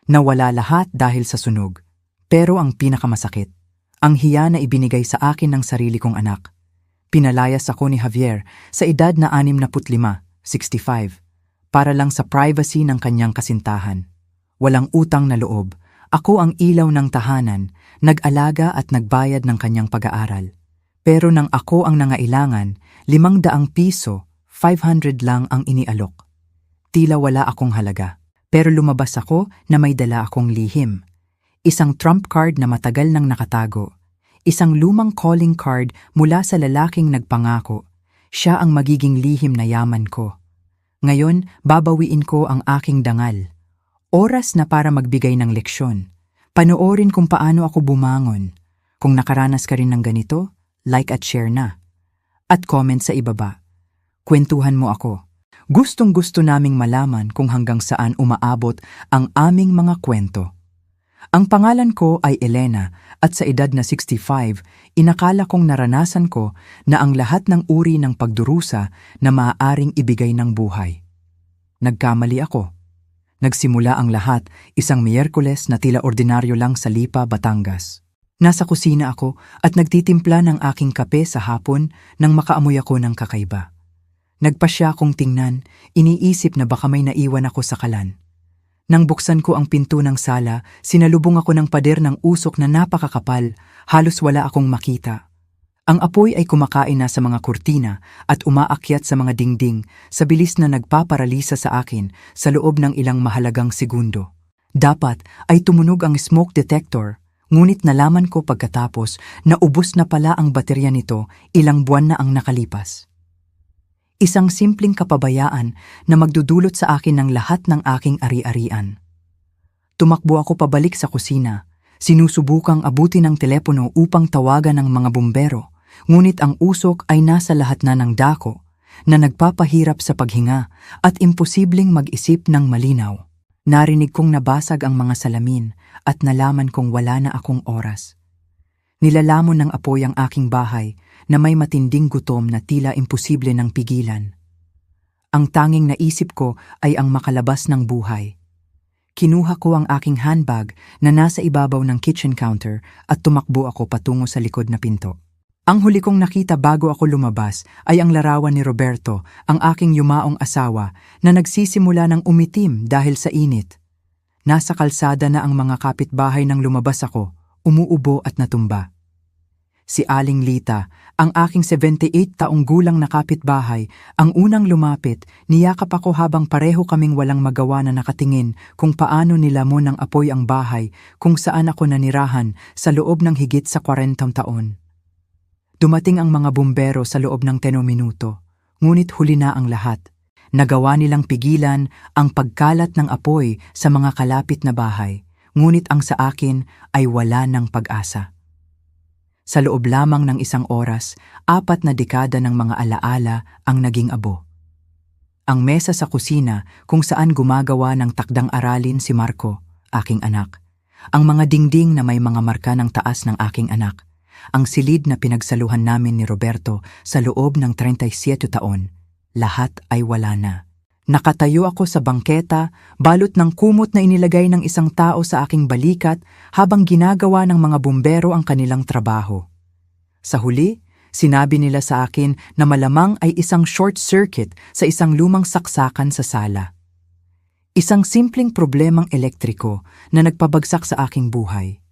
Nawala lahat dahil sa sunog. Pero ang pinakamasakit, ang hiya na ibinigay sa akin ng sarili kong anak. Pinalayas ako ni Javier sa edad na 65, 65, para lang sa privacy ng kanyang kasintahan. Walang utang na loob. Ako ang ilaw ng tahanan, nag-alaga at nagbayad ng kanyang pag-aaral. Pero nang ako ang nangailangan, 500 piso, 500 lang ang inialok. Tila wala akong halaga. Pero lumabas ako na may dala akong lihim. Isang trump card na matagal nang nakatago. Isang lumang calling card mula sa lalaking nagpangako. Siya ang magiging lihim na yaman ko. Ngayon, babawiin ko ang aking dangal. Oras na para magbigay ng leksyon. Panoorin kung paano ako bumangon. Kung nakaranas ka rin ng ganito, like at share na. At comment sa ibaba. Kwentuhan mo ako. Gustong-gusto naming malaman kung hanggang saan umaabot ang aming mga kwento. Ang pangalan ko ay Elena at sa edad na 65, inakala kong naranasan ko na ang lahat ng uri ng pagdurusa na maaaring ibigay ng buhay. Nagkamali ako. Nagsimula ang lahat isang Miyerkules na tila ordinaryo lang sa Lipa, Batangas. Nasa kusina ako at nagtitimpla ng aking kape sa hapon nang makaamoy ako ng kakaiba. Nagpasya akong tingnan, iniisip na baka may naiwan ako sa kalan. Nang buksan ko ang pinto ng sala, sinalubong ako ng pader ng usok na napakakapal, halos wala akong makita. Ang apoy ay kumakain na sa mga kurtina at umaakyat sa mga dingding sa bilis na nagpaparalisa sa akin sa loob ng ilang mahalagang segundo. Dapat ay tumunog ang smoke detector, ngunit nalaman ko pagkatapos na ubos na pala ang baterya nito ilang buwan na ang nakalipas. Isang simpleng kapabayaan na magdudulot sa akin ng lahat ng aking ari-arian. Tumakbo ako pabalik sa kusina, sinusubukang abutin ang telepono upang tawagan ng mga bumbero, ngunit ang usok ay nasa lahat na ng dako na nagpapahirap sa paghinga at imposibleng mag-isip ng malinaw. Narinig kong nabasag ang mga salamin at nalaman kong wala na akong oras. Nilalamon ng apoy ang aking bahay na may matinding gutom na tila imposible ng pigilan. Ang tanging naisip ko ay ang makalabas ng buhay. Kinuha ko ang aking handbag na nasa ibabaw ng kitchen counter at tumakbo ako patungo sa likod na pinto. Ang huli kong nakita bago ako lumabas ay ang larawan ni Roberto, ang aking yumaong asawa, na nagsisimula ng umitim dahil sa init. Nasa kalsada na ang mga kapitbahay nang lumabas ako, umuubo at natumba. Si Aling Lita, ang aking 78 taong gulang na kapitbahay, ang unang lumapit, niyakap ako habang pareho kaming walang magawa na nakatingin kung paano nilamon ng apoy ang bahay kung saan ako nanirahan sa loob ng higit sa 40 taon. Dumating ang mga bumbero sa loob ng 10 minuto, ngunit huli na ang lahat. Nagawa nilang pigilan ang pagkalat ng apoy sa mga kalapit na bahay, ngunit ang sa akin ay wala ng pag-asa. Sa loob lamang ng isang oras, 4 na dekada ng mga alaala ang naging abo. Ang mesa sa kusina kung saan gumagawa ng takdang aralin si Marco, aking anak. Ang mga dingding na may mga marka ng taas ng aking anak. Ang silid na pinagsaluhan namin ni Roberto sa loob ng 37 taon. Lahat ay wala na. Nakatayo ako sa bangketa, balot ng kumot na inilagay ng isang tao sa aking balikat habang ginagawa ng mga bumbero ang kanilang trabaho. Sa huli, sinabi nila sa akin na malamang ay isang short circuit sa isang lumang saksakan sa sala. Isang simpleng problemang elektriko na nagpabagsak sa aking buhay.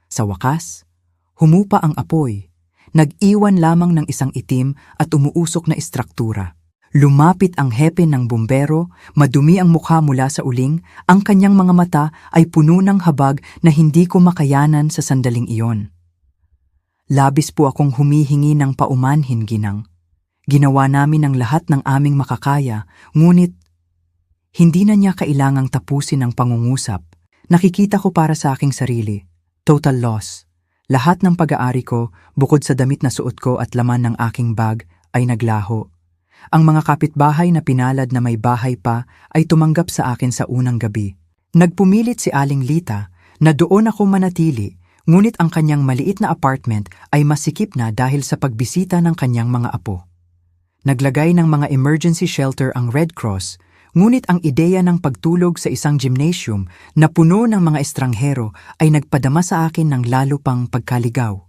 Sa wakas, humupa ang apoy, nag-iwan lamang ng isang itim at umuusok na istruktura. Lumapit ang hepe ng bumbero, madumi ang mukha mula sa uling, ang kanyang mga mata ay puno ng habag na hindi ko makayanan sa sandaling iyon. Labis po akong humihingi ng paumanhin, Ginang. Ginawa namin ang lahat ng aming makakaya, ngunit hindi na niya kailangang tapusin ang pangungusap. Nakikita ko para sa aking sarili. Total loss. Lahat ng pag-aari ko, bukod sa damit na suot ko at laman ng aking bag, ay naglaho. Ang mga kapitbahay na pinalad na may bahay pa ay tumanggap sa akin sa unang gabi. Nagpumilit si Aling Lita na doon ako manatili, ngunit ang kanyang maliit na apartment ay masikip na dahil sa pagbisita ng kanyang mga apo. Naglagay ng mga emergency shelter ang Red Cross, Ngunit ang ideya ng pagtulog sa isang gymnasium na puno ng mga estranghero ay nagpadama sa akin ng lalo pang pagkaligaw.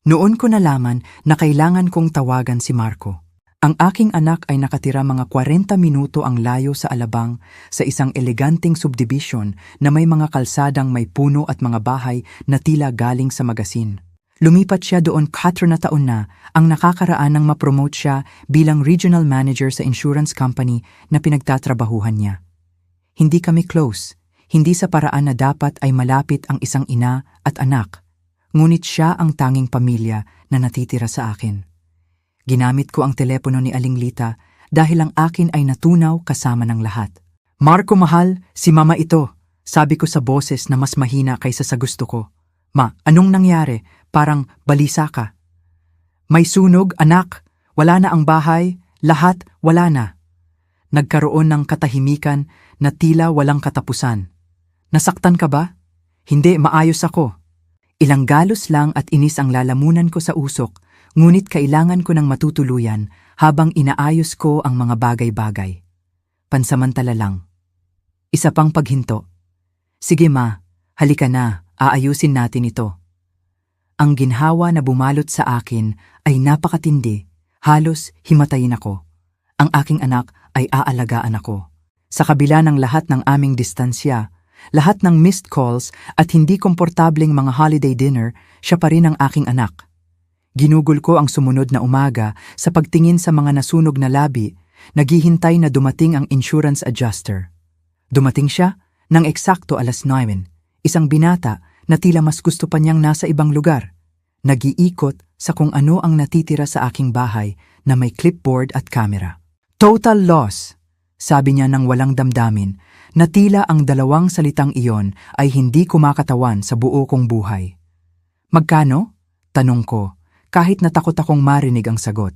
Noon ko nalaman na kailangan kong tawagan si Marco. Ang aking anak ay nakatira mga 40 minuto ang layo sa Alabang sa isang eleganteng subdivision na may mga kalsadang may puno at mga bahay na tila galing sa magasin. Lumipat siya doon 4 na taon na ang nakakaraan nang mapromote siya bilang regional manager sa insurance company na pinagtatrabahuhan niya. Hindi kami close, hindi sa paraan na dapat ay malapit ang isang ina at anak, ngunit siya ang tanging pamilya na natitira sa akin. Ginamit ko ang telepono ni Aling Lita dahil ang akin ay natunaw kasama ng lahat. "Marco mahal, si mama ito," sabi ko sa boses na mas mahina kaysa sa gusto ko. "Ma, anong nangyari? Parang balisa ka." "May sunog, anak. Wala na ang bahay. Lahat wala na." Nagkaroon ng katahimikan na tila walang katapusan. "Nasaktan ka ba?" "Hindi, maayos ako." Ilang galos lang at inis ang lalamunan ko sa usok, ngunit kailangan ko ng matutuluyan habang inaayos ko ang mga bagay-bagay. Pansamantala lang. Isa pang paghinto. "Sige ma, halika na, aayusin natin ito." Ang ginhawa na bumalot sa akin ay napakatindi, halos himatayin ako. Ang aking anak ay aalagaan ako. Sa kabila ng lahat ng aming distansya, lahat ng missed calls at hindi komportableng mga holiday dinner, siya pa rin ang aking anak. Ginugol ko ang sumunod na umaga sa pagtingin sa mga nasunog na labi, naghihintay na dumating ang insurance adjuster. Dumating siya ng eksakto 9:00, isang binata na tila mas gusto pa niyang nasa ibang lugar. Nag-iikot sa kung ano ang natitira sa aking bahay na may clipboard at camera. "Total loss," sabi niya nang walang damdamin, na tila ang dalawang salitang iyon ay hindi kumakatawan sa buo kong buhay. "Magkano?" tanong ko, kahit natakot akong marinig ang sagot.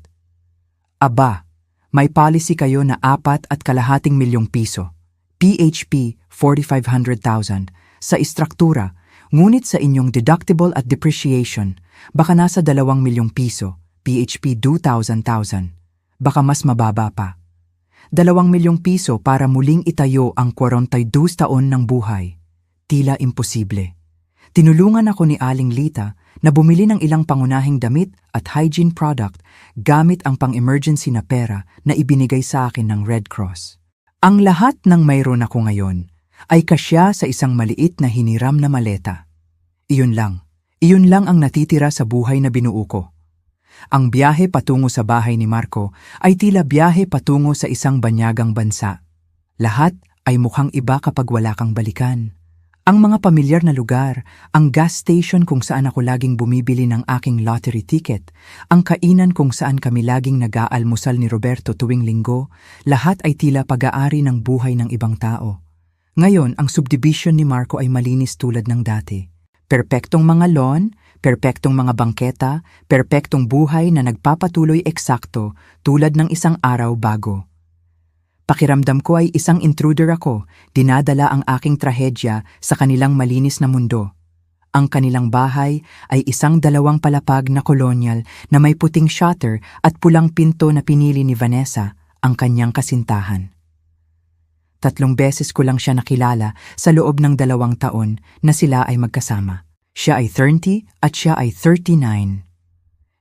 "Aba, may policy kayo na 4.5 milyong piso. PHP 4,500,000 sa istruktura, ngunit sa inyong deductible at depreciation, baka nasa 2 milyong piso, PHP 2,000,000. Baka mas mababa pa. 2 milyong piso para muling itayo ang 42 taon ng buhay. Tila imposible." Tinulungan ako ni Aling Lita na bumili ng ilang pangunahing damit at hygiene product gamit ang pang-emergency na pera na ibinigay sa akin ng Red Cross. Ang lahat ng mayroon ako ngayon ay kasya sa isang maliit na hiniram na maleta. Iyon lang ang natitira sa buhay na binuo ko. Ang biyahe patungo sa bahay ni Marco ay tila biyahe patungo sa isang banyagang bansa. Lahat ay mukhang iba kapag wala kang balikan. Ang mga pamilyar na lugar, ang gas station kung saan ako laging bumibili ng aking lottery ticket, ang kainan kung saan kami laging nag-aalmusal ni Roberto tuwing linggo, lahat ay tila pag-aari ng buhay ng ibang tao. Ngayon, ang subdivision ni Marco ay malinis tulad ng dati. Perpektong mga lawn, perpektong mga bangketa, perpektong buhay na nagpapatuloy eksakto tulad ng isang araw bago. Pakiramdam ko ay isang intruder ako, dinadala ang aking trahedya sa kanilang malinis na mundo. Ang kanilang bahay ay isang 2 palapag na kolonyal na may puting shutter at pulang pinto na pinili ni Vanessa, ang kanyang kasintahan. 3 beses ko lang siya nakilala sa loob ng 2 taon na sila ay magkasama. Siya ay 30 at siya ay 39.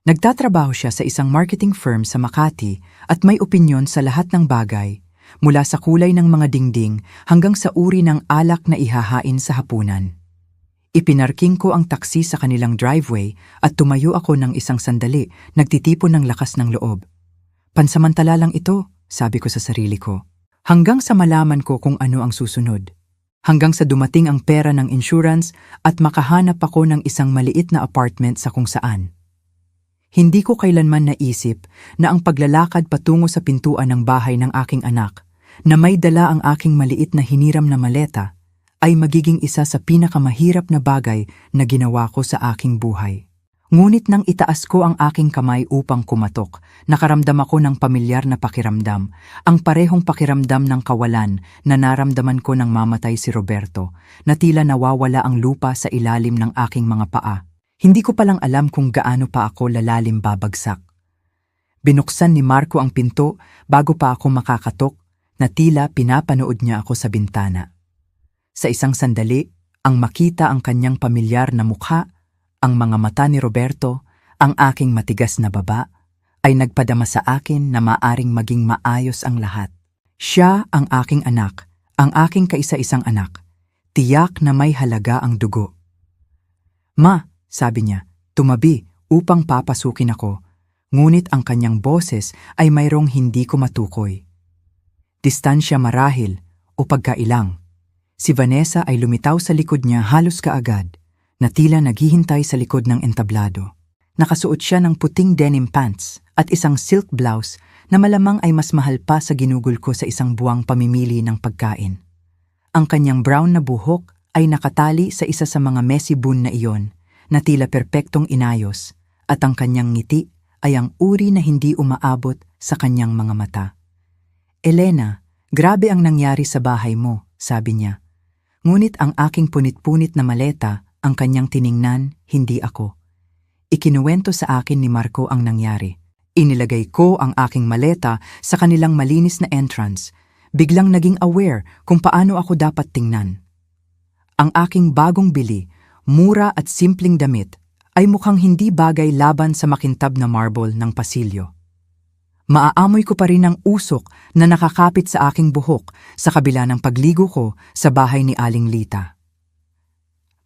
Nagtatrabaho siya sa isang marketing firm sa Makati at may opinyon sa lahat ng bagay, mula sa kulay ng mga dingding hanggang sa uri ng alak na ihahain sa hapunan. Ipinarking ko ang taksi sa kanilang driveway at tumayo ako ng isang sandali, nagtitipon ng lakas ng loob. Pansamantala lang ito, sabi ko sa sarili ko. Hanggang sa malaman ko kung ano ang susunod. Hanggang sa dumating ang pera ng insurance at makahanap ako ng isang maliit na apartment sa kung saan. Hindi ko kailanman naisip na ang paglalakad patungo sa pintuan ng bahay ng aking anak, na may dala ang aking maliit na hiniram na maleta, ay magiging isa sa pinakamahirap na bagay na ginawa ko sa aking buhay. Ngunit nang itaas ko ang aking kamay upang kumatok, nakaramdam ako ng pamilyar na pakiramdam, ang parehong pakiramdam ng kawalan na naramdaman ko nang mamatay si Roberto, na tila nawawala ang lupa sa ilalim ng aking mga paa. Hindi ko palang alam kung gaano pa ako lalalim babagsak. Binuksan ni Marco ang pinto bago pa ako makakatok, na tila pinapanood niya ako sa bintana. Sa isang sandali, ang makita ang kanyang pamilyar na mukha, ang mga mata ni Roberto, ang aking matigas na baba, ay nagpadama sa akin na maaring maging maayos ang lahat. Siya ang aking anak, ang aking kaisa-isang anak. Tiyak na may halaga ang dugo. Ma, sabi niya, tumabi upang papasukin ako, ngunit ang kanyang boses ay mayroong hindi ko matukoy. Distansya marahil o pagkailang. Si Vanessa ay lumitaw sa likod niya halos kaagad, na tila naghihintay sa likod ng entablado. Nakasuot siya ng puting denim pants at isang silk blouse na malamang ay mas mahal pa sa ginugol ko sa isang buwang pamimili ng pagkain. Ang kanyang brown na buhok ay nakatali sa isa sa mga messy bun na iyon, na tila perpektong inayos, at ang kanyang ngiti ay ang uri na hindi umaabot sa kanyang mga mata. Elena, grabe ang nangyari sa bahay mo, sabi niya. Ngunit ang aking punit-punit na maleta ang kanyang tiningnan, hindi ako. Ikinuwento sa akin ni Marco ang nangyari. Inilagay ko ang aking maleta sa kanilang malinis na entrance. Biglang naging aware kung paano ako dapat tingnan. Ang aking bagong bili, mura at simpleng damit, ay mukhang hindi bagay laban sa makintab na marble ng pasilyo. Maaamoy ko pa rin ang usok na nakakapit sa aking buhok sa kabila ng pagligo ko sa bahay ni Aling Lita.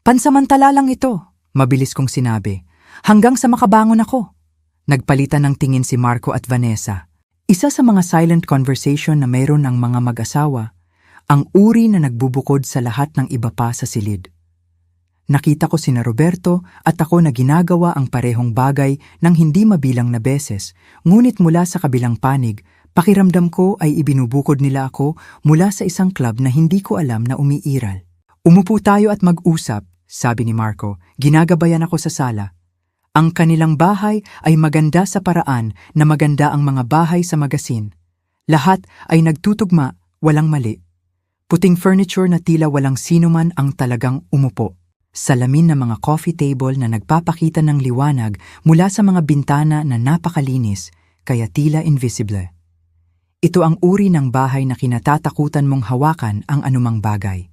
Pansamantala lang ito, mabilis kong sinabi, hanggang sa makabangon ako. Nagpalitan ng tingin si Marco at Vanessa. Isa sa mga silent conversation na mayroon ng mga mag-asawa, ang uri na nagbubukod sa lahat ng iba pa sa silid. Nakita ko sina Roberto at ako na ginagawa ang parehong bagay ng hindi mabilang na beses, ngunit mula sa kabilang panig, pakiramdam ko ay ibinubukod nila ako mula sa isang club na hindi ko alam na umiiral. Umupo tayo at mag-usap, sabi ni Marco, ginagabayan ako sa sala. Ang kanilang bahay ay maganda sa paraan na maganda ang mga bahay sa magasin. Lahat ay nagtutugma, walang mali. Puting furniture na tila walang sinuman ang talagang umupo. Salamin na mga coffee table na nagpapakita ng liwanag mula sa mga bintana na napakalinis, kaya tila invisible. Ito ang uri ng bahay na kinatatakutan mong hawakan ang anumang bagay.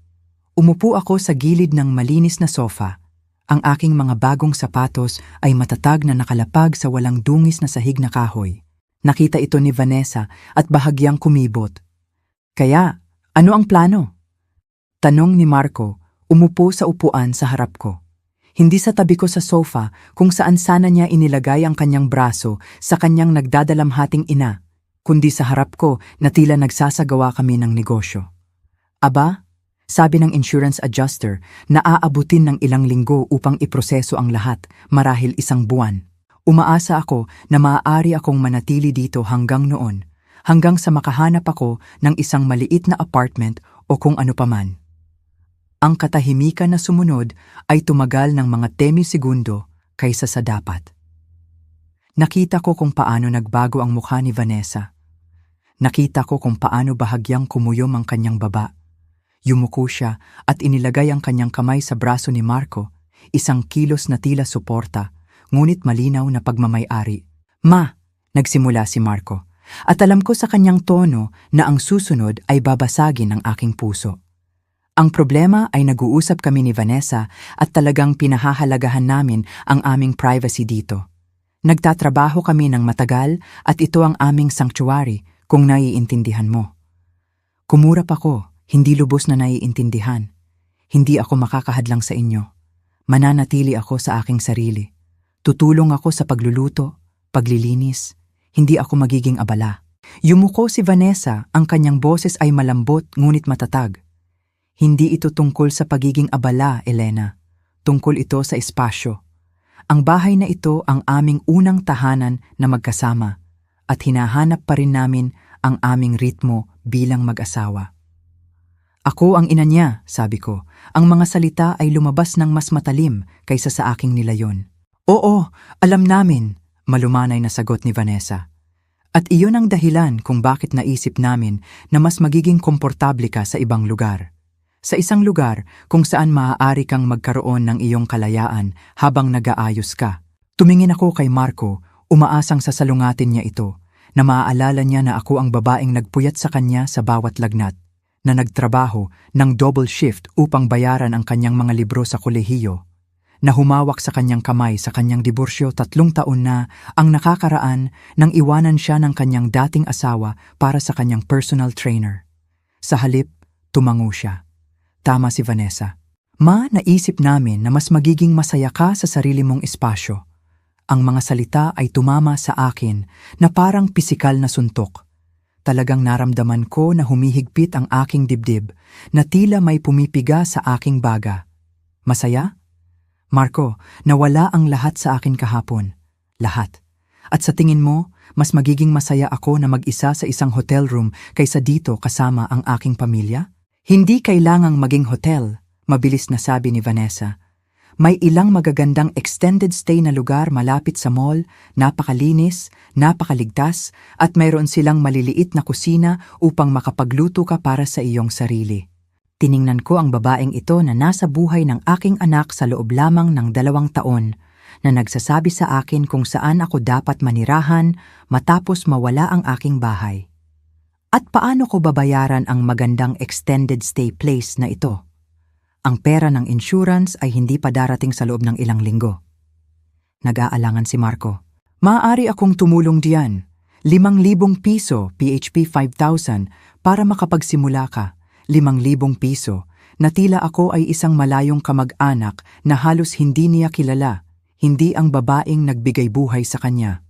Umupo ako sa gilid ng malinis na sofa. Ang aking mga bagong sapatos ay matatag na nakalapag sa walang dungis na sahig na kahoy. Nakita ito ni Vanessa at bahagyang kumibot. Kaya, ano ang plano? Tanong ni Marco, umupo sa upuan sa harap ko. Hindi sa tabi ko sa sofa kung saan sana niya inilagay ang kanyang braso sa kanyang nagdadalamhating ina, kundi sa harap ko na tila nagsasagawa kami ng negosyo. Aba, sabi ng insurance adjuster na aabutin ng ilang linggo upang iproseso ang lahat, marahil isang buwan. Umaasa ako na maaari akong manatili dito hanggang noon, hanggang sa makahanap ako ng isang maliit na apartment o kung ano paman. Ang katahimikan na sumunod ay tumagal ng mga segundo kaysa sa dapat. Nakita ko kung paano nagbago ang mukha ni Vanessa. Nakita ko kung paano bahagyang kumuyom ang kanyang baba. Yumuko siya at inilagay ang kanyang kamay sa braso ni Marco, isang kilos na tila suporta, ngunit malinaw na pagmamay-ari. Ma, nagsimula si Marco, at alam ko sa kanyang tono na ang susunod ay babasagin ang aking puso. Ang problema ay nag-uusap kami ni Vanessa at talagang pinahahalagahan namin ang aming privacy dito. Nagtatrabaho kami ng matagal at ito ang aming sanctuary kung naiintindihan mo. Kumurap ako. Hindi lubos na naiintindihan. Hindi ako makakahadlang sa inyo. Mananatili ako sa aking sarili. Tutulong ako sa pagluluto, paglilinis. Hindi ako magiging abala. Yumuko si Vanessa, ang kanyang boses ay malambot ngunit matatag. Hindi ito tungkol sa pagiging abala, Elena. Tungkol ito sa espasyo. Ang bahay na ito ang aming unang tahanan na magkasama at hinahanap pa rin namin ang aming ritmo bilang mag-asawa. Ako ang ina niya, sabi ko. Ang mga salita ay lumabas ng mas matalim kaysa sa aking nilayon. Oo, alam namin, malumanay na sagot ni Vanessa. At iyon ang dahilan kung bakit naisip namin na mas magiging komportable ka sa ibang lugar. Sa isang lugar kung saan maaari kang magkaroon ng iyong kalayaan habang nag-aayos ka. Tumingin ako kay Marco, umaasang sasalungatin niya ito, na maaalala niya na ako ang babaeng nagpuyat sa kanya sa bawat lagnat, na nagtrabaho ng double shift upang bayaran ang kanyang mga libro sa kolehiyo, na humawak sa kanyang kamay sa kanyang diborsyo 3 taon na ang nakakaraan nang iwanan siya ng kanyang dating asawa para sa kanyang personal trainer. Sa halip, tumango siya. Tama si Vanessa. Ma, naisip namin na mas magiging masaya ka sa sarili mong espasyo. Ang mga salita ay tumama sa akin na parang pisikal na suntok. Talagang naramdaman ko na humihigpit ang aking dibdib, na tila may pumipiga sa aking baga. Masaya? Marco, nawala ang lahat sa akin kahapon. Lahat. At sa tingin mo, mas magiging masaya ako na mag-isa sa isang hotel room kaysa dito kasama ang aking pamilya? Hindi kailangang maging hotel, mabilis na sabi ni Vanessa. May ilang magagandang extended stay na lugar malapit sa mall, napakalinis, napakaligtas, at mayroon silang maliliit na kusina upang makapagluto ka para sa iyong sarili. Tiningnan ko ang babaeng ito na nasa buhay ng aking anak sa loob lamang ng 2 taon, na nagsasabi sa akin kung saan ako dapat manirahan matapos mawala ang aking bahay. At paano ko babayaran ang magandang extended stay place na ito? Ang pera ng insurance ay hindi pa darating sa loob ng ilang linggo. Nag-aalangan si Marco. Maaari akong tumulong diyan. 5,000 piso, PHP 5,000, para makapagsimula ka. 5,000 piso, na tila ako ay isang malayong kamag-anak na halos hindi niya kilala, hindi ang babaeng nagbigay buhay sa kanya.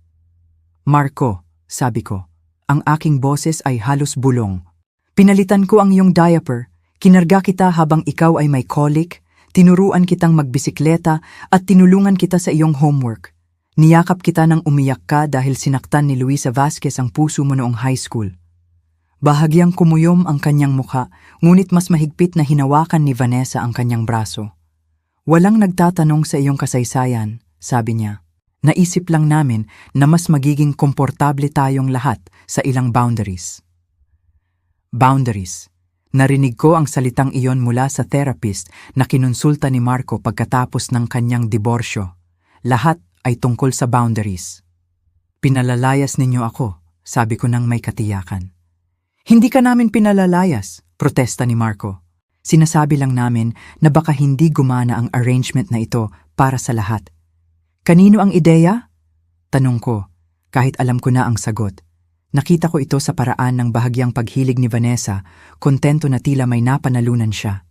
Marco, sabi ko, ang aking boses ay halos bulong. Pinalitan ko ang iyong diaper. Kinarga kita habang ikaw ay may colic, tinuruan kitang magbisikleta at tinulungan kita sa iyong homework. Niyakap kita nang umiyak ka dahil sinaktan ni Luisa Vasquez ang puso mo noong high school. Bahagyang kumuyom ang kanyang mukha, ngunit mas mahigpit na hinawakan ni Vanessa ang kanyang braso. Walang nagtatanong sa iyong kasaysayan, sabi niya. Naisip lang namin na mas magiging komportable tayong lahat sa ilang boundaries. Boundaries. Narinig ko ang salitang iyon mula sa therapist na kinonsulta ni Marco pagkatapos ng kanyang diborsyo. Lahat ay tungkol sa boundaries. Pinalalayas ninyo ako, sabi ko nang may katiyakan. Hindi ka namin pinalalayas, protesta ni Marco. Sinasabi lang namin na baka hindi gumana ang arrangement na ito para sa lahat. Kanino ang ideya? Tanong ko, kahit alam ko na ang sagot. Nakita ko ito sa paraan ng bahagyang paghilig ni Vanessa, kontento na tila may napanalunan siya.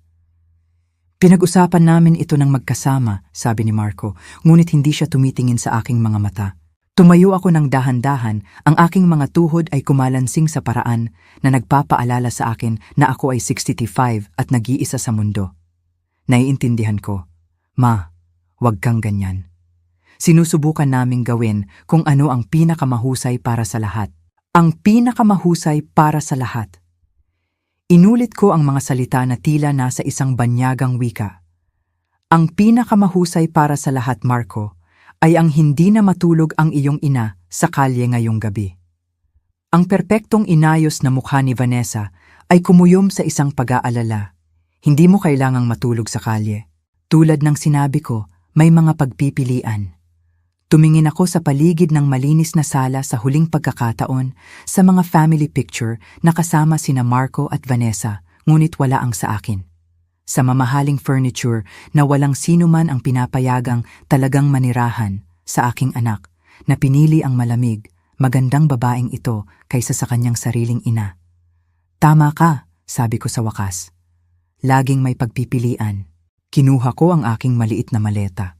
Pinag-usapan namin ito ng magkasama, sabi ni Marco, ngunit hindi siya tumitingin sa aking mga mata. Tumayo ako ng dahan-dahan, ang aking mga tuhod ay kumalansing sa paraan na nagpapaalala sa akin na ako ay 65 at nag-iisa sa mundo. Naiintindihan ko, Ma, wag kang ganyan. Sinusubukan naming gawin kung ano ang pinakamahusay para sa lahat. Ang pinakamahusay para sa lahat. Inulit ko ang mga salita na tila nasa isang banyagang wika. Ang pinakamahusay para sa lahat, Marco, ay ang hindi na matulog ang iyong ina sa kalye ngayong gabi. Ang perpektong inayos na mukha ni Vanessa ay kumuyom sa isang pag-aalala. Hindi mo kailangang matulog sa kalye. Tulad ng sinabi ko, may mga pagpipilian. Tumingin ako sa paligid ng malinis na sala sa huling pagkakataon sa mga family picture na kasama sina Marco at Vanessa, ngunit wala ang sa akin. Sa mamahaling furniture na walang sino man ang pinapayagang talagang manirahan sa aking anak na pinili ang malamig, magandang babaeng ito kaysa sa kanyang sariling ina. Tama ka, sabi ko sa wakas. Laging may pagpipilian. Kinuha ko ang aking maliit na maleta.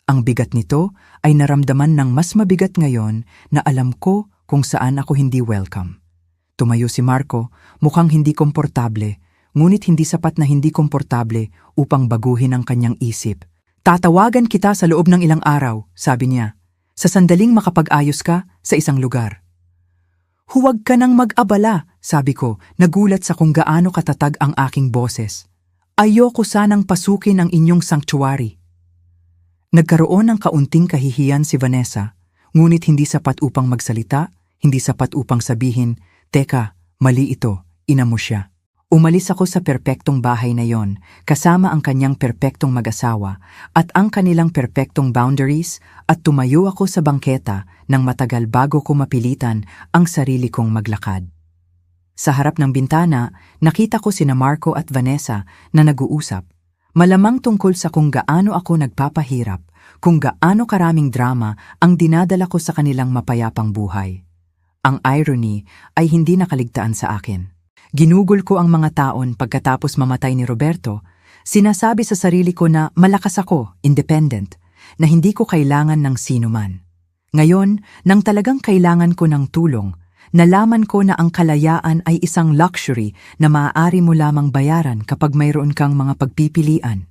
Ang bigat nito ay naramdaman ng mas mabigat ngayon na alam ko kung saan ako hindi welcome. Tumayo si Marco, mukhang hindi komportable, ngunit hindi sapat na hindi komportable upang baguhin ang kanyang isip. Tatawagan kita sa loob ng ilang araw, sabi niya, sa sandaling makapag-ayos ka sa isang lugar. Huwag ka nang mag-abala, sabi ko, nagulat sa kung gaano katatag ang aking boses. Ayoko sanang pasukin ang inyong sanctuary. Nagkaroon ng kaunting kahihiyan si Vanessa, ngunit hindi sapat upang magsalita, hindi sapat upang sabihin, teka, mali ito, ina mo siya. Umalis ako sa perpektong bahay na yon, kasama ang kanyang perpektong mag-asawa at ang kanilang perpektong boundaries, at tumayo ako sa bangketa ng matagal bago ko mapilitan ang sarili kong maglakad. Sa harap ng bintana, nakita ko sina Marco at Vanessa na nag-uusap. Malamang tungkol sa kung gaano ako nagpapahirap, kung gaano karaming drama ang dinadala ko sa kanilang mapayapang buhay. Ang irony ay hindi nakaligtaan sa akin. Ginugol ko ang mga taon pagkatapos mamatay ni Roberto, sinasabi sa sarili ko na malakas ako, independent, na hindi ko kailangan ng sino man. Ngayon, nang talagang kailangan ko ng tulong, nalaman ko na ang kalayaan ay isang luxury na maaari mo lamang bayaran kapag mayroon kang mga pagpipilian.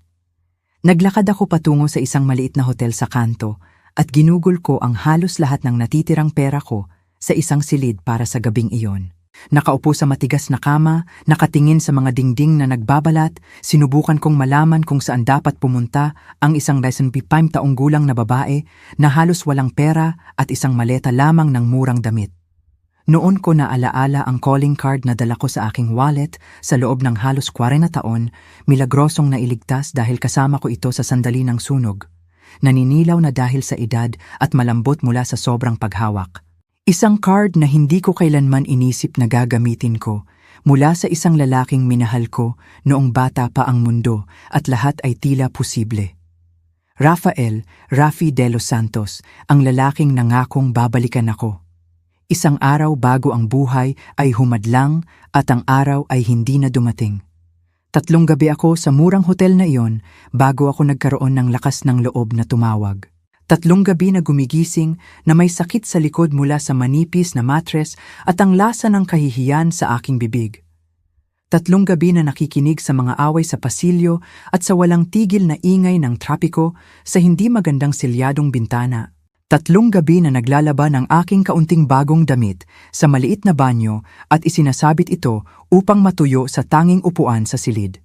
Naglakad ako patungo sa isang maliit na hotel sa kanto at ginugol ko ang halos lahat ng natitirang pera ko sa isang silid para sa gabing iyon. Nakaupo sa matigas na kama, nakatingin sa mga dingding na nagbabalat, sinubukan kong malaman kung saan dapat pumunta ang isang 25 taong gulang na babae na halos walang pera at isang maleta lamang ng murang damit. Noon ko na alaala ang calling card na dala ko sa aking wallet sa loob ng halos 40 taon, milagrosong nailigtas dahil kasama ko ito sa sandali ng sunog. Naninilaw na dahil sa edad at malambot mula sa sobrang paghawak. Isang card na hindi ko kailanman inisip na gagamitin ko mula sa isang lalaking minahal ko noong bata pa ang mundo at lahat ay tila posible. Rafi de los Santos, ang lalaking nangakong babalikan ako. Isang araw bago ang buhay ay humadlang at ang araw ay hindi na dumating. 3 gabi ako sa murang hotel na iyon bago ako nagkaroon ng lakas ng loob na tumawag. 3 gabi na gumigising na may sakit sa likod mula sa manipis na matres at ang lasa ng kahihiyan sa aking bibig. 3 gabi na nakikinig sa mga away sa pasilyo at sa walang tigil na ingay ng trapiko sa hindi magandang selyadong bintana. 3 gabi na naglalaba ng aking kaunting bagong damit sa maliit na banyo at isinasabit ito upang matuyo sa tanging upuan sa silid.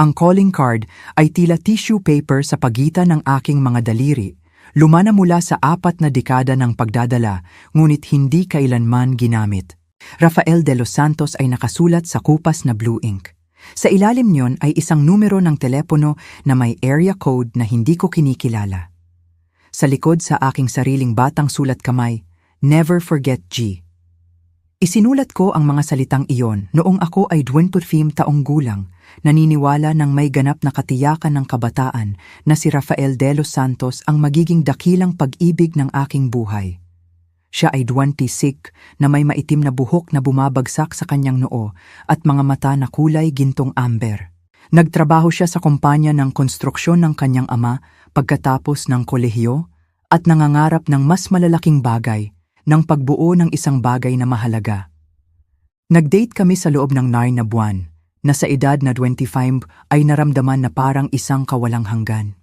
Ang calling card ay tila tissue paper sa pagitan ng aking mga daliri. Lumana mula sa 4 na dekada ng pagdadala, ngunit hindi kailanman ginamit. Rafael de los Santos ay nakasulat sa kupas na blue ink. Sa ilalim niyon ay isang numero ng telepono na may area code na hindi ko kinikilala. Sa likod sa aking sariling batang sulat kamay, Never Forget G. Isinulat ko ang mga salitang iyon noong ako ay 25 taong gulang, naniniwala ng may ganap na katiyakan ng kabataan na si Rafael de los Santos ang magiging dakilang pag-ibig ng aking buhay. Siya ay 26 na may maitim na buhok na bumabagsak sa kanyang noo at mga mata na kulay gintong amber. Nagtrabaho siya sa kumpanya ng konstruksyon ng kanyang ama pagkatapos ng kolehiyo at nangangarap ng mas malalaking bagay, ng pagbuo ng isang bagay na mahalaga. Nag-date kami sa loob ng 9 na buwan, na sa edad na 25 ay naramdaman na parang isang kawalang hanggan.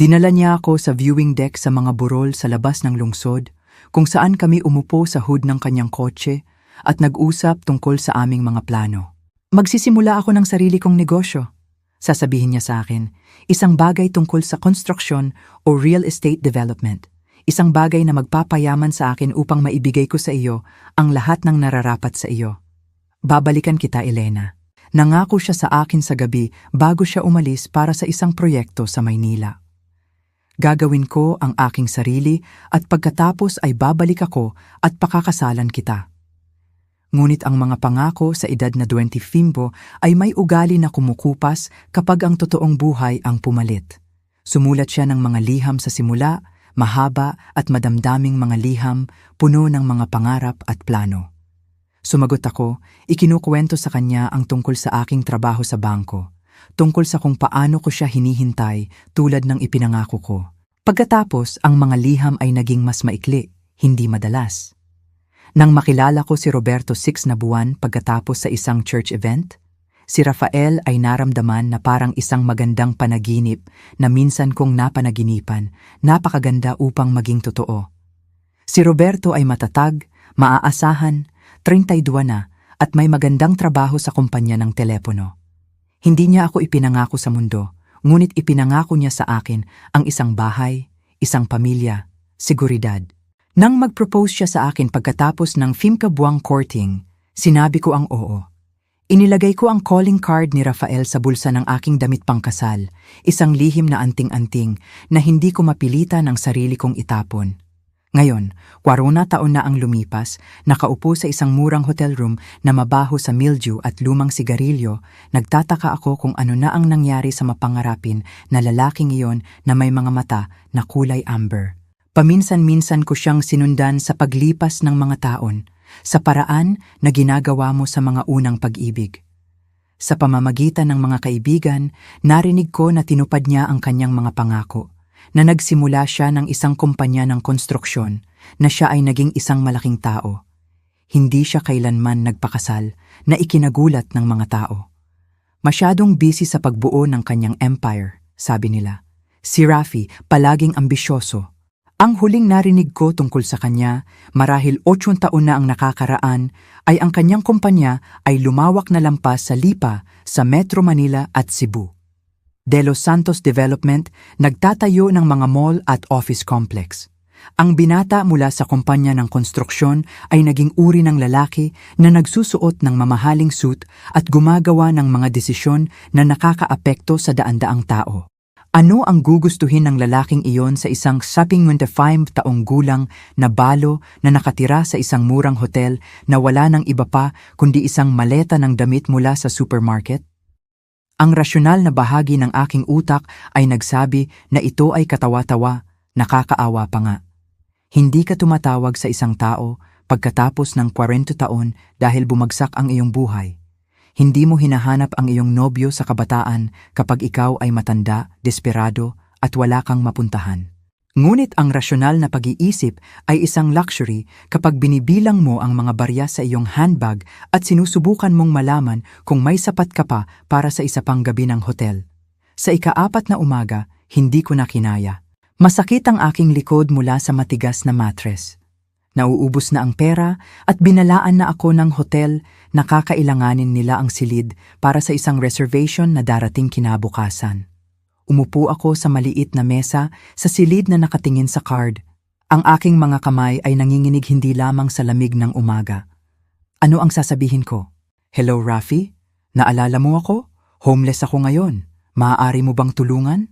Dinala niya ako sa viewing deck sa mga burol sa labas ng lungsod, kung saan kami umupo sa hood ng kanyang kotse at nag-usap tungkol sa aming mga plano. Magsisimula ako ng sarili kong negosyo, sasabihin niya sa akin, isang bagay tungkol sa construction o real estate development. Isang bagay na magpapayaman sa akin upang maibigay ko sa iyo ang lahat ng nararapat sa iyo. Babalikan kita, Elena. Nangako siya sa akin sa gabi bago siya umalis para sa isang proyekto sa Maynila. Gagawin ko ang aking sarili at pagkatapos ay babalik ako at pakakasalan kita. Ngunit ang mga pangako sa edad na 25 ay may ugali na kumukupas kapag ang totoong buhay ang pumalit. Sumulat siya ng mga liham sa simula, mahaba at madamdaming mga liham, puno ng mga pangarap at plano. Sumagot ako, ikinukwento sa kanya ang tungkol sa aking trabaho sa bangko, tungkol sa kung paano ko siya hinihintay tulad ng ipinangako ko. Pagkatapos, ang mga liham ay naging mas maikli, hindi madalas. Nang makilala ko si Roberto 6 na buwan pagkatapos sa isang church event, si Rafael ay naramdaman na parang isang magandang panaginip na minsan kong napanaginipan, napakaganda upang maging totoo. Si Roberto ay matatag, maaasahan, 32 na at may magandang trabaho sa kumpanya ng telepono. Hindi niya ako ipinangako sa mundo, ngunit ipinangako niya sa akin ang isang bahay, isang pamilya, seguridad. Nang mag-propose siya sa akin pagkatapos ng 5 buwang courting, sinabi ko ang oo. Inilagay ko ang calling card ni Rafael sa bulsa ng aking damit pangkasal, isang lihim na anting-anting na hindi ko mapilitan ang sarili kong itapon. Ngayon, 40 taon na ang lumipas, nakaupo sa isang murang hotel room na mabaho sa mildew at lumang sigarilyo, nagtataka ako kung ano na ang nangyari sa mapangarapin na lalaking iyon na may mga mata na kulay amber. Paminsan-minsan ko siyang sinundan sa paglipas ng mga taon, sa paraan na ginagawa mo sa mga unang pag-ibig. Sa pamamagitan ng mga kaibigan, narinig ko na tinupad niya ang kanyang mga pangako, na nagsimula siya ng isang kumpanya ng konstruksyon, na siya ay naging isang malaking tao. Hindi siya kailanman nagpakasal, na ikinagulat ng mga tao. Masyadong busy sa pagbuo ng kanyang empire, sabi nila. Si Rafi, palaging ambisyoso. Ang huling narinig ko tungkol sa kanya, marahil 8 taon na ang nakakaraan, ay ang kanyang kumpanya ay lumawak na lampas sa Lipa, sa Metro Manila at Cebu. De Los Santos Development nagtatayo ng mga mall at office complex. Ang binata mula sa kumpanya ng konstruksyon ay naging uri ng lalaki na nagsusuot ng mamahaling suit at gumagawa ng mga desisyon na nakakaapekto sa daan-daang tao. Ano ang gugustuhin ng lalaking iyon sa isang 25 taong gulang na balo na nakatira sa isang murang hotel na wala ng iba pa kundi isang maleta ng damit mula sa supermarket? Ang rasyonal na bahagi ng aking utak ay nagsabi na ito ay katawa-tawa, nakakaawa pa nga. Hindi ka tumatawag sa isang tao pagkatapos ng 40 taon dahil bumagsak ang iyong buhay. Hindi mo hinahanap ang iyong nobyo sa kabataan kapag ikaw ay matanda, desperado at wala kang mapuntahan. Ngunit ang rasyonal na pag-iisip ay isang luxury kapag binibilang mo ang mga barya sa iyong handbag at sinusubukan mong malaman kung may sapat ka pa para sa isa pang gabi ng hotel. Sa ika-4 na umaga, hindi ko na kinaya. Masakit ang aking likod mula sa matigas na mattress. Nauubos na ang pera at binalaan na ako ng hotel na kakailanganin nila ang silid para sa isang reservation na darating kinabukasan. Umupo ako sa maliit na mesa sa silid na nakatingin sa card. Ang aking mga kamay ay nanginginig hindi lamang sa lamig ng umaga. Ano ang sasabihin ko? Hello, Rafi? Naalala mo ako? Homeless ako ngayon. Maaari mo bang tulungan?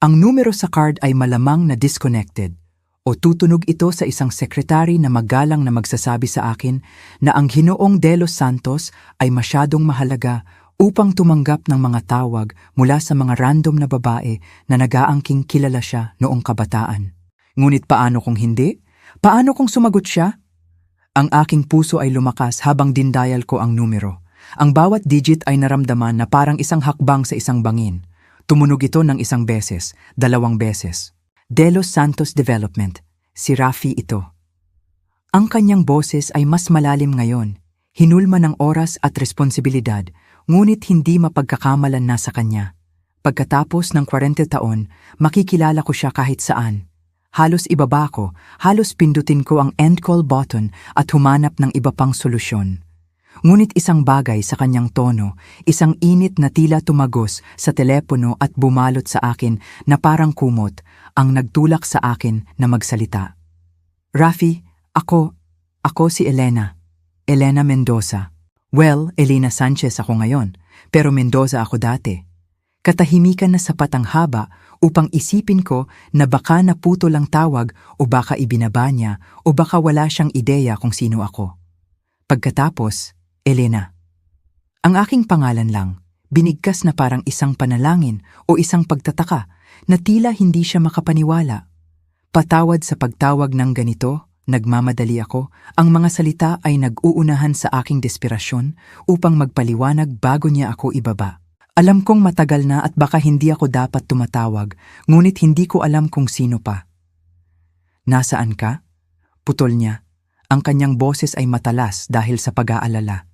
Ang numero sa card ay malamang na disconnected. O tutunog ito sa isang sekretary na magalang na magsasabi sa akin na ang Ginoong De Los Santos ay masyadong mahalaga upang tumanggap ng mga tawag mula sa mga random na babae na nag-aangking kilala siya noong kabataan. Ngunit paano kung hindi? Paano kung sumagot siya? Ang aking puso ay lumakas habang dindial ko ang numero. Ang bawat digit ay naramdaman na parang isang hakbang sa isang bangin. Tumunog ito ng 1 beses, 2 beses. De Los Santos Development, si Rafi ito. Ang kanyang boses ay mas malalim ngayon, hinulma ng oras at responsibilidad, ngunit hindi mapagkakamalan na sa kanya. Pagkatapos ng 40 taon, makikilala ko siya kahit saan. Halos ibaba ko, halos pindutin ko ang end call button at humanap ng iba pang solusyon. Ngunit isang bagay sa kanyang tono, isang init na tila tumagos sa telepono at bumalot sa akin na parang kumot, ang nagtulak sa akin na magsalita. Rafi, ako si Elena. Elena Mendoza. Well, Elena Sanchez ako ngayon, pero Mendoza ako dati. Katahimikan na sapat ang haba upang isipin ko na baka naputo lang tawag o baka ibinaba niya o baka wala siyang ideya kung sino ako. Pagkatapos, Elena. Ang aking pangalan lang, binigkas na parang isang panalangin o isang pagtataka na tila hindi siya makapaniwala. Patawad sa pagtawag ng ganito, nagmamadali ako, ang mga salita ay nag-uunahan sa aking desperasyon upang magpaliwanag bago niya ako ibaba. Alam kong matagal na at baka hindi ako dapat tumatawag, ngunit hindi ko alam kung sino pa. Nasaan ka? Putol niya. Ang kanyang boses ay matalas dahil sa pag-aalala.